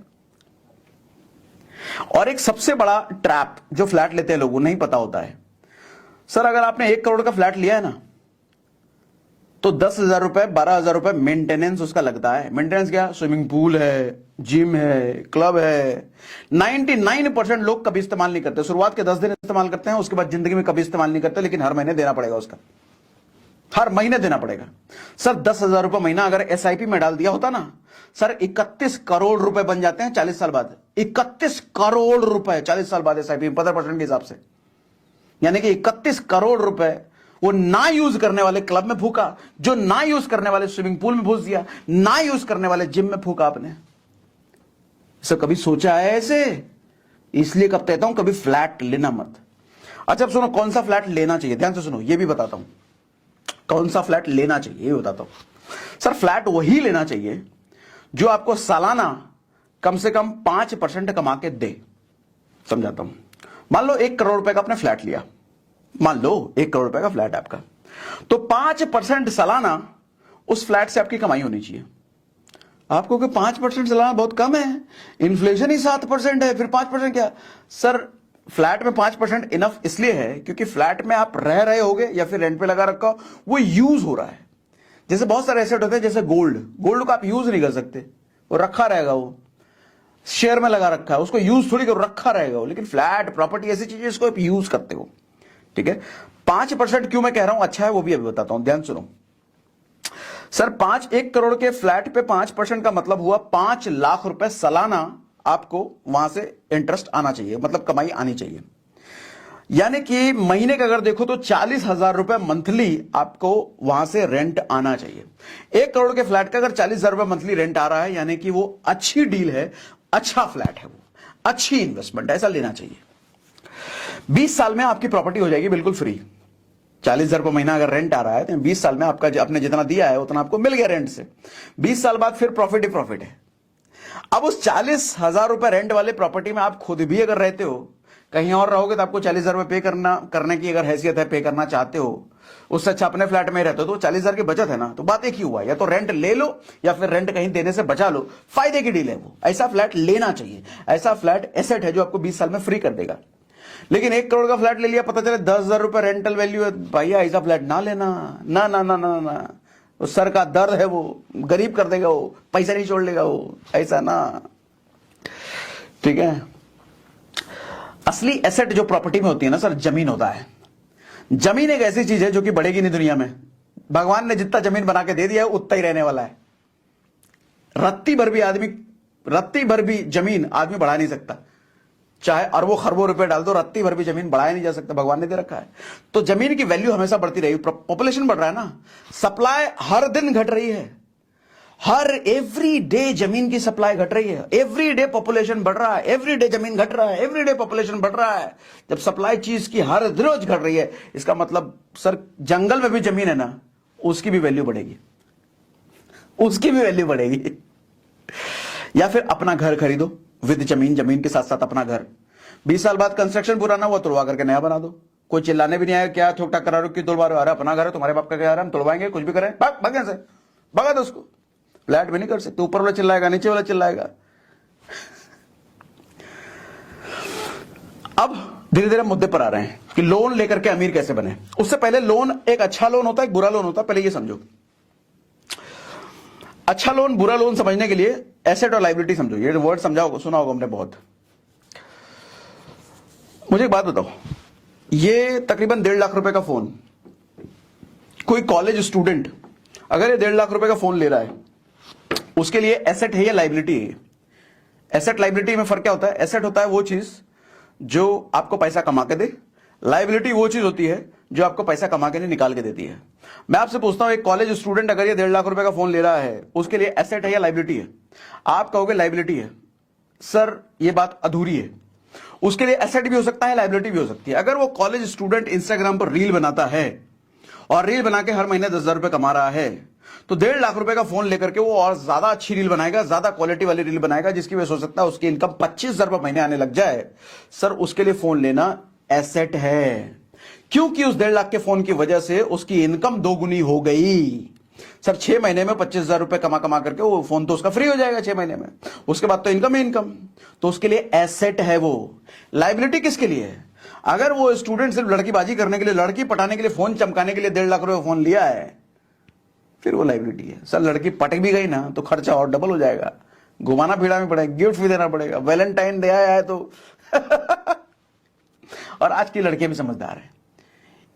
और एक सबसे बड़ा ट्रैप जो फ्लैट लेते हैं लोगों नहीं पता होता है, सर अगर आपने 1 करोड़ का फ्लैट लिया है ना तो 10,000 रुपए 12,000 रुपए मेंटेनेंस उसका लगता है। मेंटेनेंस क्या? स्विमिंग पूल है, जिम है, क्लब है। 99% लोग कभी इस्तेमाल नहीं करते। शुरुआत के 10 दिन इस्तेमाल करते हैं, उसके बाद जिंदगी में कभी इस्तेमाल नहीं करते, लेकिन हर महीने देना पड़ेगा उसका, हर महीने देना पड़ेगा। सर 10,000 रुपए महीना अगर एसआईपी में डाल दिया होता ना सर, 31 करोड़ रुपए बन जाते हैं 40 साल बाद। 31 करोड़ रुपए 40 साल बाद एसआईपी 15% के हिसाब से, यानी कि 31 करोड़ रुपए वो ना यूज करने वाले क्लब में फूका, जो ना यूज करने वाले स्विमिंग पूल में फूस दिया, ना यूज करने वाले जिम में फूका आपने। सर कभी सोचा है ऐसे? इसलिए कब कहता हूं कभी फ्लैट लेना मत। अच्छा अब सुनो, कौन सा फ्लैट लेना चाहिए, ध्यान से सुनो, ये भी बताता हूं कौन सा फ्लैट लेना चाहिए, ये बताता हूं। सर फ्लैट वही लेना चाहिए जो आपको सालाना कम से कम 5% कमा के दे। समझाता हूं। मान लो 1 करोड़ रुपए का आपने फ्लैट लिया, मान लो 1 करोड़ रुपए का फ्लैट है आपका, तो 5% सालाना उस फ्लैट से आपकी कमाई होनी चाहिए। आपको कि 5% सालाना बहुत कम है, इन्फ्लेशन ही 7% है, फिर 5% क्या? सर फ्लैट में 5% इनफ इसलिए है क्योंकि फ्लैट में आप रह रहे होगे या फिर रेंट पे लगा रखा हो, वो यूज हो रहा है। जैसे बहुत सारे एसेट होते हैं, जैसे गोल्ड को आप यूज नहीं कर सकते, वो रखा रहेगा, वो शेयर में लगा रखा है, उसको यूज थोड़ी कर रखा रहेगा वो। लेकिन फ्लैट प्रॉपर्टी ऐसी चीज है इसको आप यूज करते हो। ठीक है, 5% क्यों मैं कह रहा हूं अच्छा है वो भी अभी बताता हूं, ध्यान सुनो। सर 1 करोड़ के फ्लैट पे 5% का मतलब हुआ 5 लाख रुपए सालाना आपको वहां से इंटरेस्ट आना चाहिए, मतलब कमाई आनी चाहिए। यानी कि महीने का अगर देखो तो 40,000 रुपए मंथली आपको वहां से रेंट आना चाहिए। 1 करोड़ के फ्लैट का अगर 40,000 रुपए मंथली रेंट आ रहा है, यानी कि वो अच्छी डील है, अच्छा फ्लैट है, वो अच्छी इन्वेस्टमेंट, ऐसा लेना चाहिए। 20 साल में आपकी प्रॉपर्टी हो जाएगी बिल्कुल फ्री। 40,000 रुपए महीना अगर रेंट आ रहा है तो 20 साल में आपका आपने जितना दिया है उतना आपको मिल गया रेंट से। 20 साल बाद फिर प्रॉफिट ही प्रॉफिट है। अब उस 40,000 रुपए रेंट वाले प्रॉपर्टी में आप खुद भी अगर रहते हो, कहीं और रहोगे तो आपको 40,000 रुपए पे करने की अगर हैसियत है, पे करना चाहते हो, उससे अच्छा अपने फ्लैट में रहते हो तो 40,000 की बचत है ना। तो बात एक ही हुआ, या तो रेंट ले लो या फिर रेंट कहीं देने से बचा लो, फायदे की डील है वो। ऐसा फ्लैट लेना चाहिए, ऐसा फ्लैट एसेट है जो आपको 20 साल में फ्री कर देगा। लेकिन 1 करोड़ का फ्लैट ले लिया, पता चले 10,000 रुपए रेंटल वैल्यू है, भैया ऐसा फ्लैट ना लेना, ना ना ना ना ना, उस सर का दर्द है, वो गरीब कर देगा, वो पैसा नहीं छोड़ लेगा वो, ऐसा ना। ठीक है, असली एसेट जो प्रॉपर्टी में होती है ना सर, जमीन होता है। जमीन एक ऐसी चीज है जो कि बढ़ेगी नहीं दुनिया में। भगवान ने जितना जमीन बना के दे दिया है उतना ही रहने वाला है। रत्ती भर भी जमीन आदमी बढ़ा नहीं सकता, चाहे अरबों खरबों रुपए डाल दो, रत्ती भर भी जमीन बढ़ाया नहीं जा सकता, भगवान ने दे रखा है। तो जमीन की वैल्यू हमेशा बढ़ती रहेगी। पॉपुलेशन बढ़ रहा है ना, सप्लाई हर दिन घट रही है, हर एवरी डे जमीन की सप्लाई घट रही है, एवरी डे पॉपुलेशन बढ़ रहा है, एवरी डे जमीन घट रहा है, एवरी डे पॉपुलेशन बढ़ रहा है। जब सप्लाई चीज की हर रोज घट रही है, इसका मतलब सर जंगल में भी जमीन है ना, उसकी भी वैल्यू बढ़ेगी, उसकी भी वैल्यू बढ़ेगी। या फिर अपना घर खरीदो विद जमीन, जमीन के साथ साथ अपना घर। 20 साल बाद कंस्ट्रक्शन पुराना हुआ, तोड़वा करके नया बना दो। कोई चिल्लाने भी नहीं आया, क्या ठोक ठाक करा रहे हो, क्यों तोड़वा रहे हो? अरे अपना घर है, तुम्हारे बाप का घर है, हम तोड़वाएंगे, कुछ भी करें, भाग से भगा दो उसको। फ्लैट भी नहीं कर सकते, ऊपर वाला चिल्लाएगा, नीचे वाला चिल्लाएगा। अब धीरे धीरे मुद्दे पर आ रहे हैं कि लोन लेकर के अमीर कैसे बने। उससे पहले लोन, एक अच्छा लोन होता है, एक बुरा लोन होता है, पहले ये समझो। अच्छा लोन, बुरा लोन समझने के लिए एसेट और लायबिलिटी समझो। ये वर्ड समझाओ, सुना होगा हमने बहुत। मुझे एक बात बताओ, ये तकरीबन 1.5 लाख रुपए का फोन, कोई कॉलेज स्टूडेंट अगर ये 1.5 लाख रुपए का फोन ले रहा है, उसके लिए एसेट है या लायबिलिटी है? एसेट लायबिलिटी में फर्क क्या होता है? एसेट होता है वो चीज जो आपको पैसा कमा के दे, लायबिलिटी वो चीज होती है जो आपको पैसा कमा के नहीं निकाल के देती है। मैं आपसे पूछता हूं, एक कॉलेज स्टूडेंट अगर ये 1.5 लाख रुपए का फोन ले रहा है, उसके लिए एसेट है या लायबिलिटी है? आप कहोगे लायबिलिटी है। सर ये बात अधूरी है, उसके लिए एसेट भी हो सकता है, लायबिलिटी भी हो सकती है। अगर वो कॉलेज स्टूडेंट इंस्टाग्राम पर रील बनाता है और रील बना के हर महीने 10,000 रुपए कमा रहा है, तो 1.5 लाख रुपए का फोन लेकर के वो और ज्यादा अच्छी रील बनाएगा, ज्यादा क्वालिटी वाली रील बनाएगा, जिसकी वजह से हो सकता है उसकी इनकम 25,000 रुपए महीने आने लग जाए। सर उसके लिए फोन लेना एसेट है, क्योंकि उस 1.5 लाख के फोन की वजह से उसकी इनकम 2 गुनी हो गई। सर 6 महीने में 25,000 रुपए कमा करके वो फोन तो उसका फ्री हो जाएगा 6 महीने में, उसके बाद तो इनकम ही इनकम, तो उसके लिए एसेट है वो। लायबिलिटी किसके लिए है? अगर वो स्टूडेंट सिर्फ लड़कीबाजी करने के लिए, लड़की पटाने के लिए, फोन चमकाने के लिए 1.5 लाख रुपए फोन लिया है, फिर वो लायबिलिटी है। सर लड़की पटक भी गई ना तो खर्चा और डबल हो जाएगा, घुमाना फिराना भी पड़ेगा, गिफ्ट भी देना पड़ेगा, वैलेंटाइन डे आया है तो और आज की लड़कियां भी समझदार है,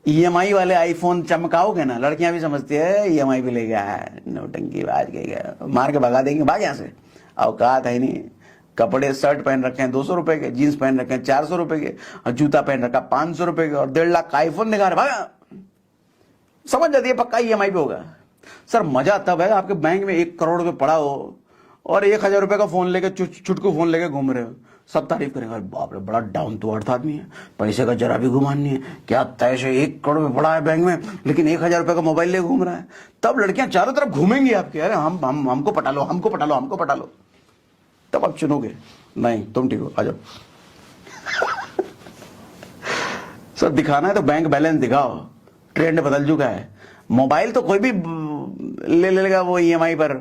ईएमआई वाले आईफोन चमकाओगे ना, लड़कियां भी समझती है ईएमआई भी ले गया है, नौटंकी आज गया, मार के भगा देंगे, भाग यहां से, औकात है नहीं। कपड़े शर्ट पहन रखे हैं 200 रुपए के, जीन्स पहन रखे हैं 400 रुपए के, और जूता पहन रखा 500 रुपए के, और 1.5 लाख का आईफोन दिखा रहे, भागा। समझ जाती है पक्का ईएमआई पे होगा। सर मजा तब है आपके बैंक में 1 करोड़ रुपए पड़ा हो और 1,000 रुपए का फोन लेके चुटकू फोन लेके घूम रहे हो, सब तारीफ करेंगे, अरे बाप रे बड़ा डाउन टू अर्थ आदमी है, पैसे का जरा भी गुमान नहीं है, क्या तय से 1 करोड़ में पड़ा है बैंक में, लेकिन 1,000 रुपए का मोबाइल लेके घूम रहा है। तब लड़कियां चारों तरफ घूमेंगी आपके, अरे हमको पटा लो, हमको पटा लो, हमको पटा लो। तब आप चुनोगे नहीं तुम ठीक हो, आ जाओ। सर दिखाना है तो बैंक बैलेंस दिखाओ, ट्रेंड बदल चुका है। मोबाइल तो कोई भी ले लेगा वो ईएमआई पर,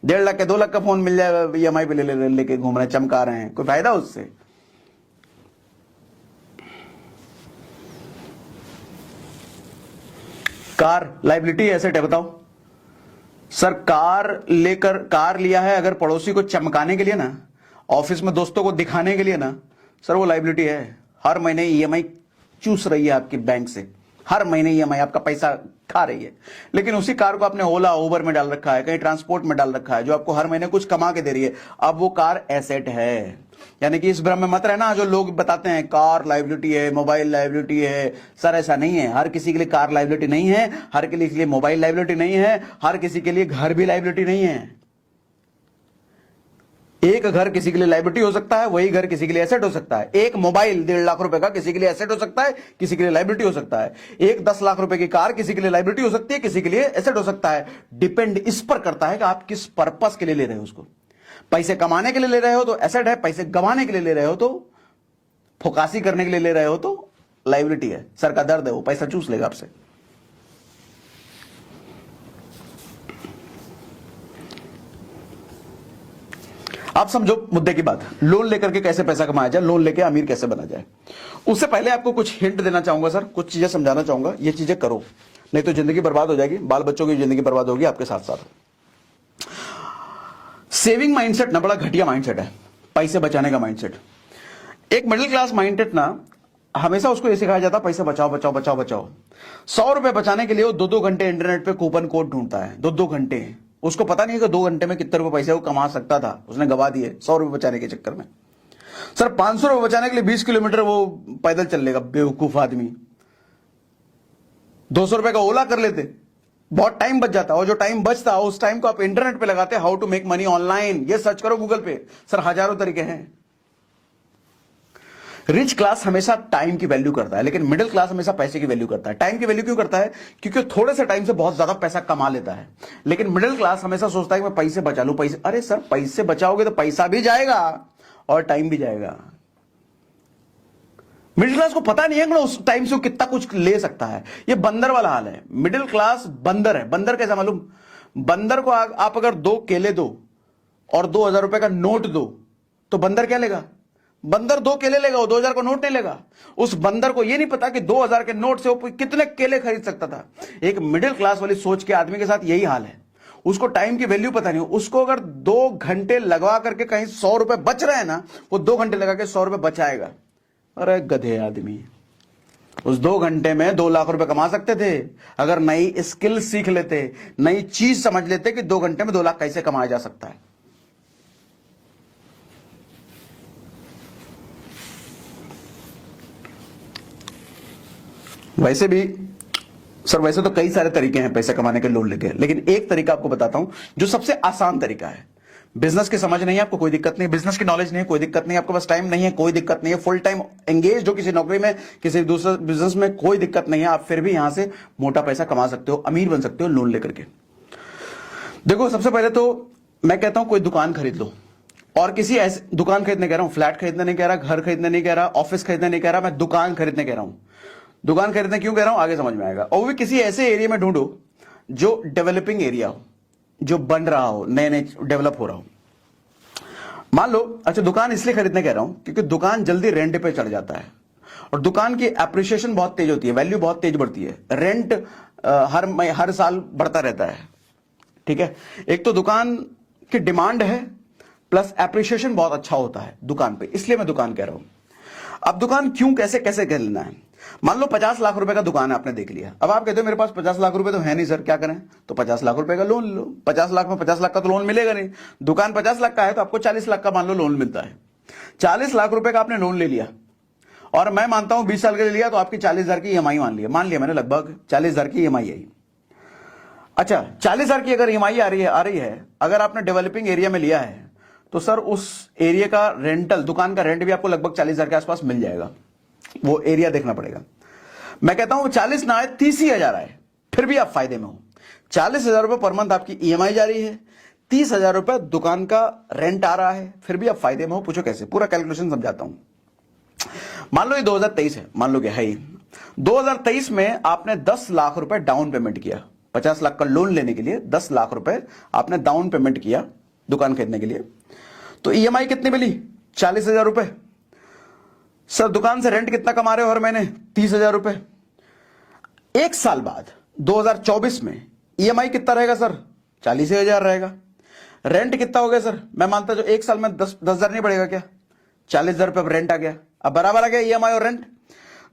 1.5 लाख का 2 लाख का फोन मिल जाएगा, ईएमआई पे लेके घूम रहे हैं, चमका रहे हैं, कोई फायदा उससे? कार लाइबिलिटी एसेट है, बताओ सर। कार लिया है अगर पड़ोसी को चमकाने के लिए ना, ऑफिस में दोस्तों को दिखाने के लिए ना, सर वो लाइबिलिटी है। हर महीने ईएमआई चूस रही है आपकी बैंक से, हर महीने ईएमआई आपका पैसा खा रही है। लेकिन उसी कार को आपने ओला उबर में डाल रखा है, कहीं ट्रांसपोर्ट में डाल रखा है, जो आपको हर महीने कुछ कमा के दे रही है। अब वो कार एसेट है। यानी कि इस भ्रम में मत रहना जो लोग बताते हैं कार लाइबिलिटी है, मोबाइल लाइबिलिटी है। सर ऐसा नहीं है, हर किसी के लिए कार लाइबिलिटी नहीं है, हर किसी के लिए मोबाइल लाइबिलिटी नहीं है, हर किसी के लिए घर भी लाइबिलिटी नहीं है। एक घर किसी के लिए लाइबिलिटी हो सकता है, वही घर किसी के लिए एसेट हो सकता है। एक मोबाइल 1.5 लाख रुपए का किसी के लिए एसेट हो सकता है, किसी के लिए लाइबिलिटी हो सकता है। एक 10 लाख रुपए की कार किसी के लिए लाइबिलिटी हो सकती है, किसी के लिए एसेट हो सकता है। डिपेंड इस पर करता है कि आप किस पर्पस के लिए ले रहे हो उसको। पैसे कमाने के लिए ले रहे हो तो एसेट है, पैसे गंवाने के लिए ले रहे हो तो, फुकासी करने के लिए ले रहे हो तो लाइबिलिटी है। सर का दर्द है, वो पैसा चूस लेगा आपसे। आप समझो मुद्दे की बात। लोन लेकर के कैसे पैसा कमाया जाए, लोन लेके अमीर कैसे बना जाए। उससे पहले आपको कुछ हिंट देना चाहूंगा सर, कुछ चीजें समझाना चाहूंगा, ये चीजें करो, नहीं तो जिंदगी बर्बाद हो जाएगी, बाल बच्चों की जिंदगी बर्बाद होगी आपके साथ साथ। सेविंग माइंडसेट ना बड़ा घटिया माइंडसेट है, पैसे बचाने का माइंडसेट। एक मिडिल क्लास माइंडसेट ना हमेशा उसको ये सिखाया जाता, पैसे बचाओ बचाओ बचाओ बचाओ। 100 रुपए बचाने के लिए वो 2-2 घंटे इंटरनेट पे कूपन कोड ढूंढता है, 2-2 घंटे। उसको पता नहीं कि 2 घंटे में कितने रुपए पैसे वो कमा सकता था, उसने गवा दिए 100 रुपए बचाने के चक्कर में। सर 500 रुपए बचाने के लिए 20 किलोमीटर वो पैदल चल लेगा बेवकूफ आदमी। 200 रुपए का ओला कर लेते, बहुत टाइम बच जाता, और जो टाइम बचता उस टाइम को आप इंटरनेट पे लगाते, how to make money online, ये सर्च करो गूगल पे। सर हजारों तरीके हैं। रिच क्लास हमेशा टाइम की वैल्यू करता है, लेकिन मिडिल क्लास हमेशा पैसे की वैल्यू करता है। टाइम की वैल्यू क्यों करता है? क्योंकि थोड़े से टाइम से बहुत ज्यादा पैसा कमा लेता है। लेकिन मिडिल क्लास हमेशा सोचता है कि मैं पैसे बचा लूं, पैसे। अरे सर पैसे बचाओगे तो पैसा भी जाएगा और टाइम भी जाएगा। मिडिल क्लास को पता नहीं है कि उस टाइम से वो कितना कुछ ले सकता है। ये बंदर वाला हाल है। मिडिल क्लास बंदर है। बंदर कैसा मालूम? बंदर को आप अगर 2 केले दो और 2,000 रुपए का नोट दो तो बंदर क्या लेगा? बंदर 2 केले लेगा, वो 2,000 का नोट नहीं लेगा। उस बंदर को ये नहीं पता कि 2,000 के नोट से वो कितने केले खरीद सकता था। एक मिडिल क्लास वाली सोच के आदमी के साथ यही हाल है। उसको टाइम की वैल्यू पता नहीं। उसको अगर 2 घंटे लगवा करके कहीं 100 रुपए बच रहे हैं ना, वो 2 घंटे लगा के 100 रुपए बचाएगा। अरे गधे आदमी, उस 2 घंटे में 2 लाख रुपए कमा सकते थे अगर नई स्किल सीख लेते, नई चीज समझ लेते कि 2 घंटे में 2 लाख कैसे कमाया जा सकता है। वैसे भी सर, वैसे तो कई सारे तरीके हैं पैसे कमाने के लोन लेके, लेकिन एक तरीका आपको बताता हूं जो सबसे आसान तरीका है। बिजनेस की समझ नहीं है आपको, कोई दिक्कत नहीं। बिजनेस की नॉलेज नहीं है, कोई दिक्कत नहीं। आपके पास टाइम नहीं है, कोई दिक्कत नहीं है। फुल टाइम एंगेज हो किसी नौकरी में, किसी दूसरे बिजनेस में, कोई दिक्कत नहीं है। आप फिर भी यहां से मोटा पैसा कमा सकते हो, अमीर बन सकते हो लोन लेकर के। देखो सबसे पहले तो मैं कहता हूं कोई दुकान खरीद लो, और किसी ऐसे दुकान खरीदने कह रहा हूं, फ्लैट खरीदने नहीं कह रहा, घर खरीदने नहीं कह रहा, ऑफिस खरीदने नहीं कह रहा, मैं दुकान खरीदने कह रहा हूं। दुकान खरीदने क्यों कह रहा हूं आगे समझ में आएगा। और भी किसी ऐसे एरिया में ढूंढो जो डेवलपिंग एरिया हो, जो बन रहा हो, नए नए डेवलप हो रहा हो। मान लो, अच्छा दुकान इसलिए खरीदने कह रहा हूं क्योंकि दुकान जल्दी रेंट पे चढ़ जाता है और दुकान की एप्रिसिएशन बहुत तेज होती है, वैल्यू बहुत तेज बढ़ती है। रेंट हर साल बढ़ता रहता है। ठीक है, एक तो दुकान की डिमांड है प्लस एप्रिसिएशन बहुत अच्छा होता है दुकान पे, इसलिए मैं दुकान कह रहा हूं। अब दुकान क्यों, कैसे कैसे कर लेना है। मान लो 50 लाख रुपए का दुकान है, आपने देख लिया। अब आप कहते हो मेरे पास 50 लाख रुपए तो है नहीं सर, क्या करें? तो 50 लाख रुपए का लोन लो। 50 लाख में 50 लाख का तो लोन मिलेगा नहीं। दुकान 50 लाख का है तो आपको 40 लाख का मान लो लोन मिलता है। 40 लाख रुपए का आपने लोन ले लिया, और मैं मानता हूं 20 साल के लिए लिया तो आपकी 40,000 की ईएमआई मान लिया मैंने, लगभग 40,000 की ईएमआई आई। अच्छा, 40,000 की अगर ईएमआई आ रही है, अगर आपने डेवलपिंग एरिया में लिया है तो सर उस एरिया का रेंटल, दुकान का रेंट भी आपको लगभग 40,000 के आसपास मिल जाएगा। वो एरिया देखना पड़ेगा। मैं कहता हूं 40 ना आए, 30 ही हजार आए, फिर भी आप फायदे में हो। 40,000 रुपए पर मंथ आपकी ईएमआई जा रही है, 30,000 रुपए दुकान का रेंट आ रहा है, फिर भी आप फायदे में हो। पूछो कैसे? पूरा कैलकुलेशन समझाता हूं। मान लो ये 2023 है, मान लो क्या है ही 2023 में आपने 10 लाख रुपए डाउन पेमेंट किया। 50 लाख का लोन लेने के लिए 10 लाख रुपए आपने डाउन पेमेंट किया दुकान खरीदने के लिए। तो ईएमआई कितनी मिली? 40,000 रुपए। सर दुकान से रेंट कितना कमा रहे हो हर महीने? 30,000 रुपए। एक साल बाद 2024 में ईएमआई कितना रहेगा सर? 40,000 रहेगा। रेंट कितना हो गया सर? मैं मानता जो एक साल में 10,000 नहीं बढ़ेगा क्या? 40,000 रुपए रेंट आ गया। अब बराबर आ गया ईएमआई और रेंट।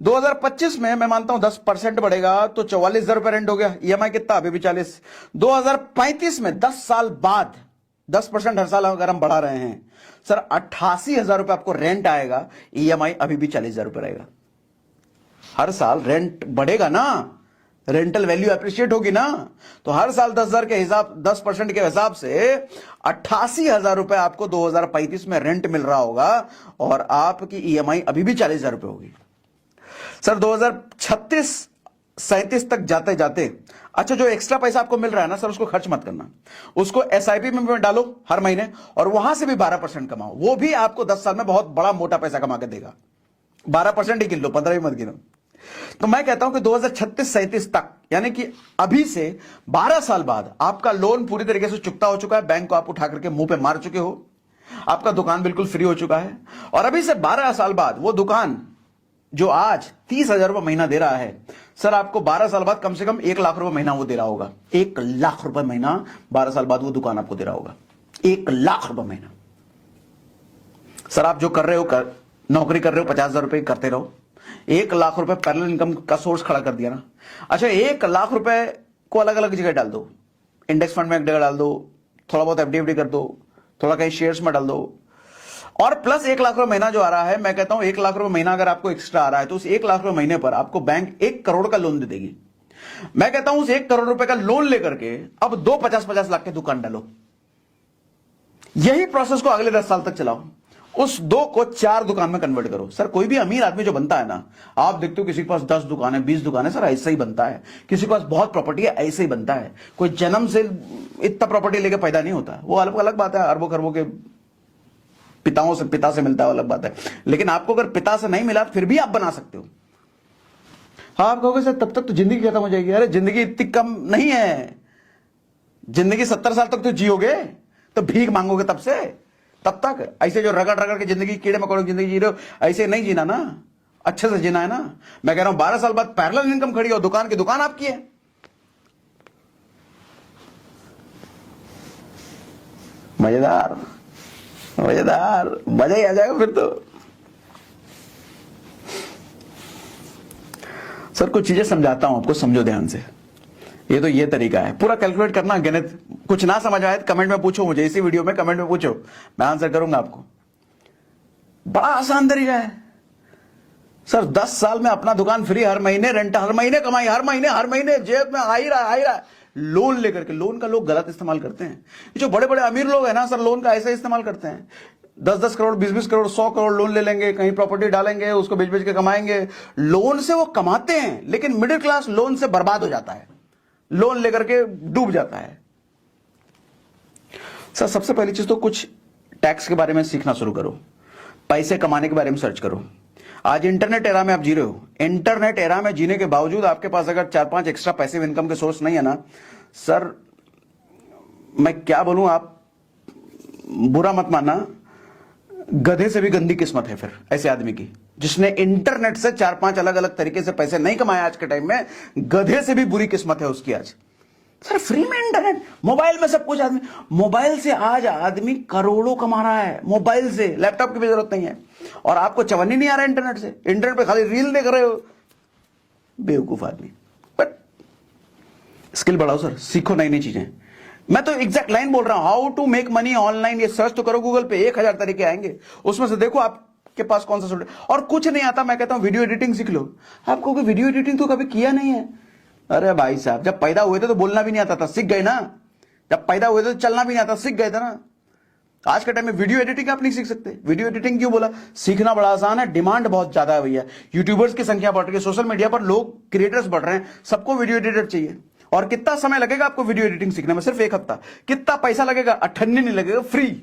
2025 में मैं मानता हूं 10% बढ़ेगा तो 44,000 रुपए रेंट हो गया। ईएमआई कितना? अभी भी 40। 2035 में 10 साल बाद 10% हर साल अगर हम बढ़ा रहे हैं सर, 88,000 रुपए आपको रेंट आएगा। ईएमआई अभी भी 40,000 रुपए रहेगा। हर साल रेंट बढ़ेगा ना, रेंटल वैल्यू अप्रिशिएट होगी ना, तो हर साल 10,000 के हिसाब 10% के हिसाब से 88,000 रुपए आपको 2035 में रेंट मिल रहा होगा और आपकी ईएमआई अभी भी 40,000 रुपए होगी। सर 2036-37 तक जाते जाते, अच्छा जो एक्स्ट्रा पैसा आपको मिल रहा है ना सर, उसको खर्च मत करना, उसको एसआईपी में डालो हर महीने और वहां से भी 12% कमाओ। वो भी आपको 10 साल में बहुत बड़ा मोटा पैसा कमा के देगा। 12% ही गिन लो, 15 भी मत गिनो। तो मैं कहता हूं कि 2036-37 तक, यानी कि अभी से 12 साल बाद आपका लोन पूरी तरीके से चुकता हो चुका है। बैंक को आप उठा करके मुंह पे मार चुके हो, आपका दुकान बिल्कुल फ्री हो चुका है। और अभी से 12 साल बाद वो दुकान जो आज 30,000 रुपए महीना दे रहा है सर, आपको 12 साल बाद कम से कम 1 लाख रुपए महीना वो दे रहा होगा। 1 लाख रुपए महीना 12 साल बाद वो दुकान आपको दे रहा होगा। 1 लाख रुपए महीना। सर आप जो कर रहे हो, नौकरी कर रहे हो, 50,000 रुपए करते रहो। 1 लाख रुपए पैरेलल इनकम का सोर्स खड़ा कर दिया ना। अच्छा 1 लाख रुपए को अलग अलग जगह डाल दो, इंडेक्स फंड में एक जगह डाल दो, थोड़ा बहुत एफडी कर दो, थोड़ा कहीं शेयर्स में डाल दो, और प्लस 1 लाख रुपए महीना जो आ रहा है, मैं कहता हूं 1 लाख रुपए महीना अगर आपको एक्स्ट्रा आ रहा है तो उस 1 लाख रुपए महीने पर आपको बैंक 1 करोड़ का लोन दे देगी। मैं कहता हूं उस 1 करोड़ रुपए का लोन लेकर के अब 2 50-50 लाख के दुकान डालो। यही प्रोसेस को अगले 10 साल तक चलाओ। उस 2 को 4 दुकान में कन्वर्ट करो। सर कोई भी अमीर आदमी जो बनता है ना, आप देखते हो किसी के पास 10 दुकान है, 20 दुकान है, सर ऐसा ही बनता है। किसी के पास बहुत प्रॉपर्टी है, ऐसे ही बनता है। कोई जन्म से इतना प्रॉपर्टी लेके पैदा नहीं होता। वो अलग अलग बात है, अरबों खरबों के पिता से मिलता है, अलग बात है। लेकिन आपको अगर पिता से नहीं मिला फिर भी आप बना सकते हो। हाँ आप कहोगे सर तब तक तो जिंदगी खत्म हो जाएगी। अरे जिंदगी इतनी कम नहीं है। जिंदगी 70 साल तक तो जियोगे, तो भीख मांगोगे तब से, तब तक ऐसे जो रगड़ रगड़ के जिंदगी, कीड़े मकोड़े जिंदगी जी रहे हो, ऐसे नहीं जीना ना, अच्छे से जीना है ना। मैं कह रहा हूं 12 साल बाद पैरेलल इनकम खड़ी हो, दुकान की दुकान आपकी है। मजेदार मजेदार, मजा ही आ जाएगा फिर तो। सर कुछ चीजें समझाता हूं आपको, समझो ध्यान से। ये तरीका है पूरा कैलकुलेट करना, गणित। कुछ ना समझ आए तो कमेंट में पूछो मुझे, इसी वीडियो में कमेंट में पूछो, मैं आंसर करूंगा आपको। बड़ा आसान तरीका है सर। 10 साल में अपना दुकान फ्री, हर महीने रेंट, हर महीने कमाई, हर महीने जेब में आ ही रहा है। लोन लेकर के, लोन का लोग गलत इस्तेमाल करते हैं। जो बड़े बड़े अमीर लोग हैं ना सर, लोन का ऐसा इस्तेमाल करते हैं। 10-10 करोड़, 20-20 करोड़, 100 करोड़ लोन ले लेंगे, कहीं प्रॉपर्टी डालेंगे, उसको बेच बेच के कमाएंगे। लोन से वो कमाते हैं, लेकिन मिडिल क्लास लोन से बर्बाद हो जाता है, लोन लेकर के डूब जाता है। सर सबसे पहली चीज तो कुछ टैक्स के बारे में सीखना शुरू करो, पैसे कमाने के बारे में सर्च करो। आज इंटरनेट एरा में आप जी रहे हो। इंटरनेट एरा में जीने के बावजूद आपके पास अगर 4-5 एक्स्ट्रा पैसिव इनकम के सोर्स नहीं है ना सर, मैं क्या बोलूं, आप बुरा मत मानना, गधे से भी गंदी किस्मत है फिर ऐसे आदमी की, जिसने इंटरनेट से 4-5 अलग अलग तरीके से पैसे नहीं कमाए। आज के टाइम में गधे से भी बुरी किस्मत है उसकी आज। सर फ्री में इंटरनेट, मोबाइल में सब कुछ, आदमी मोबाइल से आज आदमी करोड़ों कमा रहा है। मोबाइल से, लैपटॉप की भी जरूरत नहीं है। और आपको चवन्नी नहीं आ रहा है इंटरनेट से, इंटरनेट पे खाली रील देख रहे हो, बेवकूफ आदमी। बट स्किल बढ़ाओ सर, सीखो नई नई चीजें। मैं तो एग्जैक्ट लाइन बोल रहा हूं, how to make money online. ये सर्च तो करो गूगल पे, 1000 तरीके आएंगे, उसमें से देखो आपके पास कौन सा सोल्यूशन। और कुछ नहीं आता, मैं कहता हूं वीडियो एडिटिंग सीख लो। आपको वीडियो एडिटिंग तो कभी किया नहीं है, अरे भाई साहब, जब पैदा हुए थे तो बोलना भी नहीं आता था, सीख गए ना। जब पैदा हुए थे तो चलना भी नहीं आता, सीख गए थे ना। आज के टाइम में वीडियो एडिटिंग आप नहीं सीख सकते। वीडियो एडिटिंग क्यों बोला? सीखना बड़ा आसान है, डिमांड बहुत ज्यादा है भैया। यूट्यूबर्स की संख्या बढ़ रही है, सोशल मीडिया पर लोग क्रिएटर्स बढ़ रहे हैं, सबको वीडियो एडिटर चाहिए। और कितना समय लगेगा आपको वीडियो एडिटिंग सीखने में? सिर्फ 1 हफ्ता। कितना पैसा लगेगा? अठन्नी नहीं लगेगा, फ्री।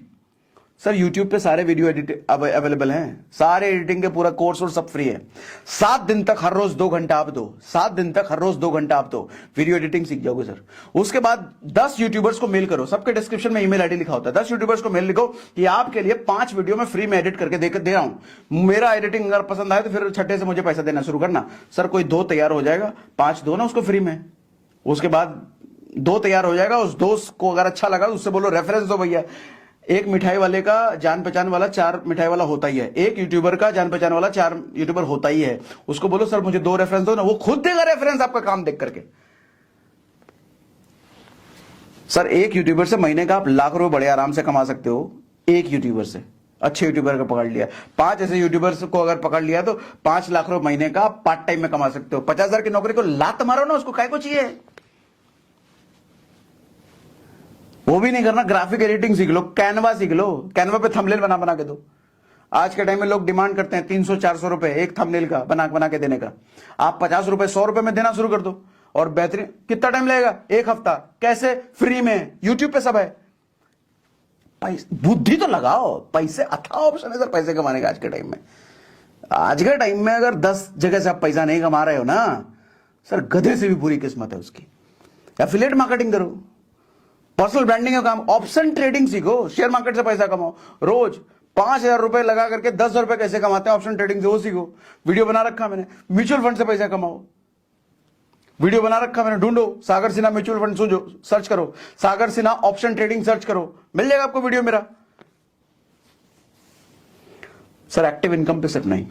सर यूट्यूब पे सारे वीडियो एडिट अवेलेबल हैं, सारे एडिटिंग के पूरा कोर्स और सब फ्री है। 7 दिन तक हर रोज 2 घंटा आप दो, 7 दिन तक हर रोज 2 घंटा आप दो, वीडियो एडिटिंग सीख जाओगे सर। उसके बाद 10 यूट्यूबर्स को मेल करो, सबके डिस्क्रिप्शन में ईमेल आईडी लिखा होता है। 10 यूट्यूबर्स को मेल लिखो कि आपके लिए 5 वीडियो में फ्री में एडिट करके दे रहा हूं, मेरा एडिटिंग अगर पसंद आए तो फिर छठे से मुझे पैसा देना शुरू करना। सर कोई 2 तैयार हो जाएगा, 5 दो ना उसको फ्री में। उसके बाद 2 तैयार हो जाएगा, उस दोस्त को अगर अच्छा लगा उससे बोलो रेफरेंस दो भैया। एक मिठाई वाले का जान पहचान वाला 4 मिठाई वाला होता ही है, एक यूट्यूबर का जान पहचान वाला 4 यूट्यूबर होता ही है। उसको बोलो सर मुझे 2 रेफरेंस दो ना, वो खुद देगा रेफरेंस आपका काम देख करके। सर एक यूट्यूबर से महीने का आप लाख रुपए बड़े आराम से कमा सकते हो। एक यूट्यूबर से, अच्छे यूट्यूबर का पकड़ लिया, 5 ऐसे यूट्यूबर्स को अगर पकड़ लिया तो 5 लाख रुपए महीने का आप पार्ट टाइम में कमा सकते हो। 50,000 की नौकरी को लात मारो ना, उसको काय को चाहिए? वो भी नहीं करना, ग्राफिक एडिटिंग सीख लो, कैनवा सीख लो, कैनवा पे थंबनेल बना बना के दो। आज के टाइम में लोग डिमांड करते हैं 300-400 रुपए एक थंबनेल का बना के देने का। आप 50 रुपए 100 रुपए में देना शुरू कर दो और बेहतरीन। कितना टाइम लगेगा? 1 हफ्ता। कैसे? फ्री में, यूट्यूब पे सब है। बुद्धि तो लगाओ, पैसे अथाह ऑप्शन है सर पैसे कमाने का आज के टाइम में। आज के टाइम में अगर 10 जगह से आप पैसा नहीं कमा रहे हो ना सर, गधे से भी बुरी किस्मत है उसकी। एफिलिएट मार्केटिंग करो, पर्सनल ब्रांडिंग का काम, ऑप्शन ट्रेडिंग सीखो, शेयर मार्केट से पैसा कमाओ। रोज 5,000 रुपए लगा करके 10 रुपए कैसे कमाते हैं ऑप्शन ट्रेडिंग से, वो सीखो। वीडियो बना रखा मैंने, म्यूचुअल फंड से पैसा कमाओ। वीडियो बना रखा मैंने, ढूंढो सागर सिन्हा म्यूचुअल फंड, सुनो सर्च करो, सागर सिन्हा ऑप्शन ट्रेडिंग सर्च करो, मिल जाएगा आपको वीडियो मेरा। सर एक्टिव इनकम पे सिर्फ नहीं,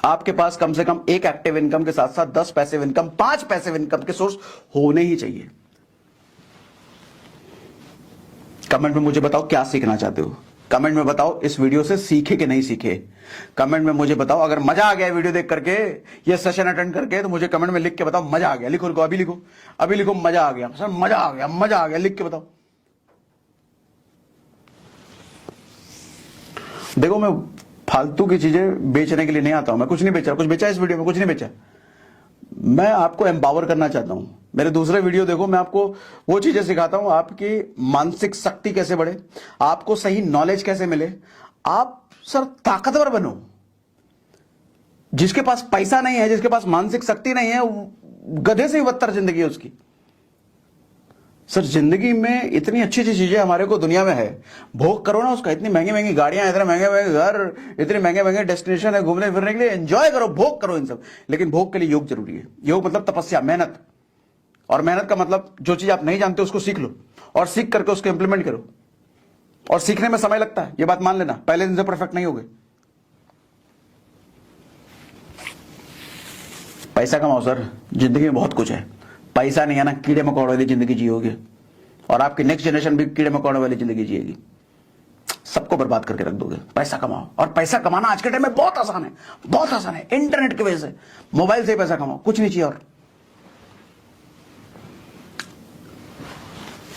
आपके पास कम से कम एक एक्टिव इनकम के साथ साथ 10 पैसिव इनकम, 5 पैसिव इनकम के सोर्स होने ही चाहिए। कमेंट में मुझे बताओ क्या सीखना चाहते हो। कमेंट में बताओ इस वीडियो से सीखे कि नहीं सीखे। कमेंट में मुझे बताओ, अगर मजा आ गया वीडियो देख करके, ये सेशन अटेंड करके, तो मुझे कमेंट में लिख के बताओ मजा आ गया। लिखो लिखो, अभी लिखो, अभी लिखो मजा आ गया सर, मजा आ गया, मजा आ गया, लिख के बताओ। देखो मैं फालतू की चीजें बेचने के लिए नहीं आता हूं, मैं कुछ नहीं बेचा। कुछ बेचा इस वीडियो में? कुछ नहीं बेचा। मैं आपको एम्पावर करना चाहता हूं। मेरे दूसरे वीडियो देखो, मैं आपको वो चीजें सिखाता हूं, आपकी मानसिक शक्ति कैसे बढ़े, आपको सही नॉलेज कैसे मिले, आप सर ताकतवर बनो। जिसके पास पैसा नहीं है, जिसके पास मानसिक शक्ति नहीं है, गधे से भी बदतर जिंदगी है उसकी। सर जिंदगी में इतनी अच्छी अच्छी चीजें हमारे को दुनिया में है, भोग करो ना उसका। इतनी महंगी महंगी गाड़ियां, इतने महंगे महंगे घर, इतने महंगे महंगे डेस्टिनेशन है घूमने फिरने के लिए, एंजॉय करो, भोग करो इन सब। लेकिन भोग के लिए योग जरूरी है। योग मतलब तपस्या, मेहनत। और मेहनत का मतलब जो चीज आप नहीं जानते उसको सीख लो और सीख करके उसको इंप्लीमेंट करो। और सीखने में समय लगता है, ये बात मान लेना, पहले दिन से परफेक्ट नहीं होगे। पैसा कमाओ सर, जिंदगी में बहुत कुछ है। पैसा नहीं है ना, कीड़े मकोड़े वाली जिंदगी जियोगे और आपकी नेक्स्ट जनरेशन भी कीड़े मकोड़े वाली जिंदगी जिएगी। सबको बर्बाद करके रख दोगे। पैसा कमाओ, और पैसा कमाना आज के टाइम में बहुत आसान है, बहुत आसान है। इंटरनेट की वजह से, मोबाइल से ही पैसा कमाओ, कुछ नहीं चाहिए। और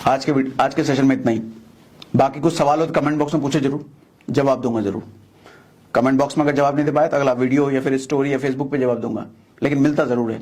आज के सेशन में इतना ही। बाकी कुछ सवाल हो तो कमेंट बॉक्स में पूछे जरूर, जवाब दूंगा जरूर। कमेंट बॉक्स में अगर जवाब नहीं दे पाया तो अगला वीडियो या फिर स्टोरी या फेसबुक पे जवाब दूंगा, लेकिन मिलता जरूर है।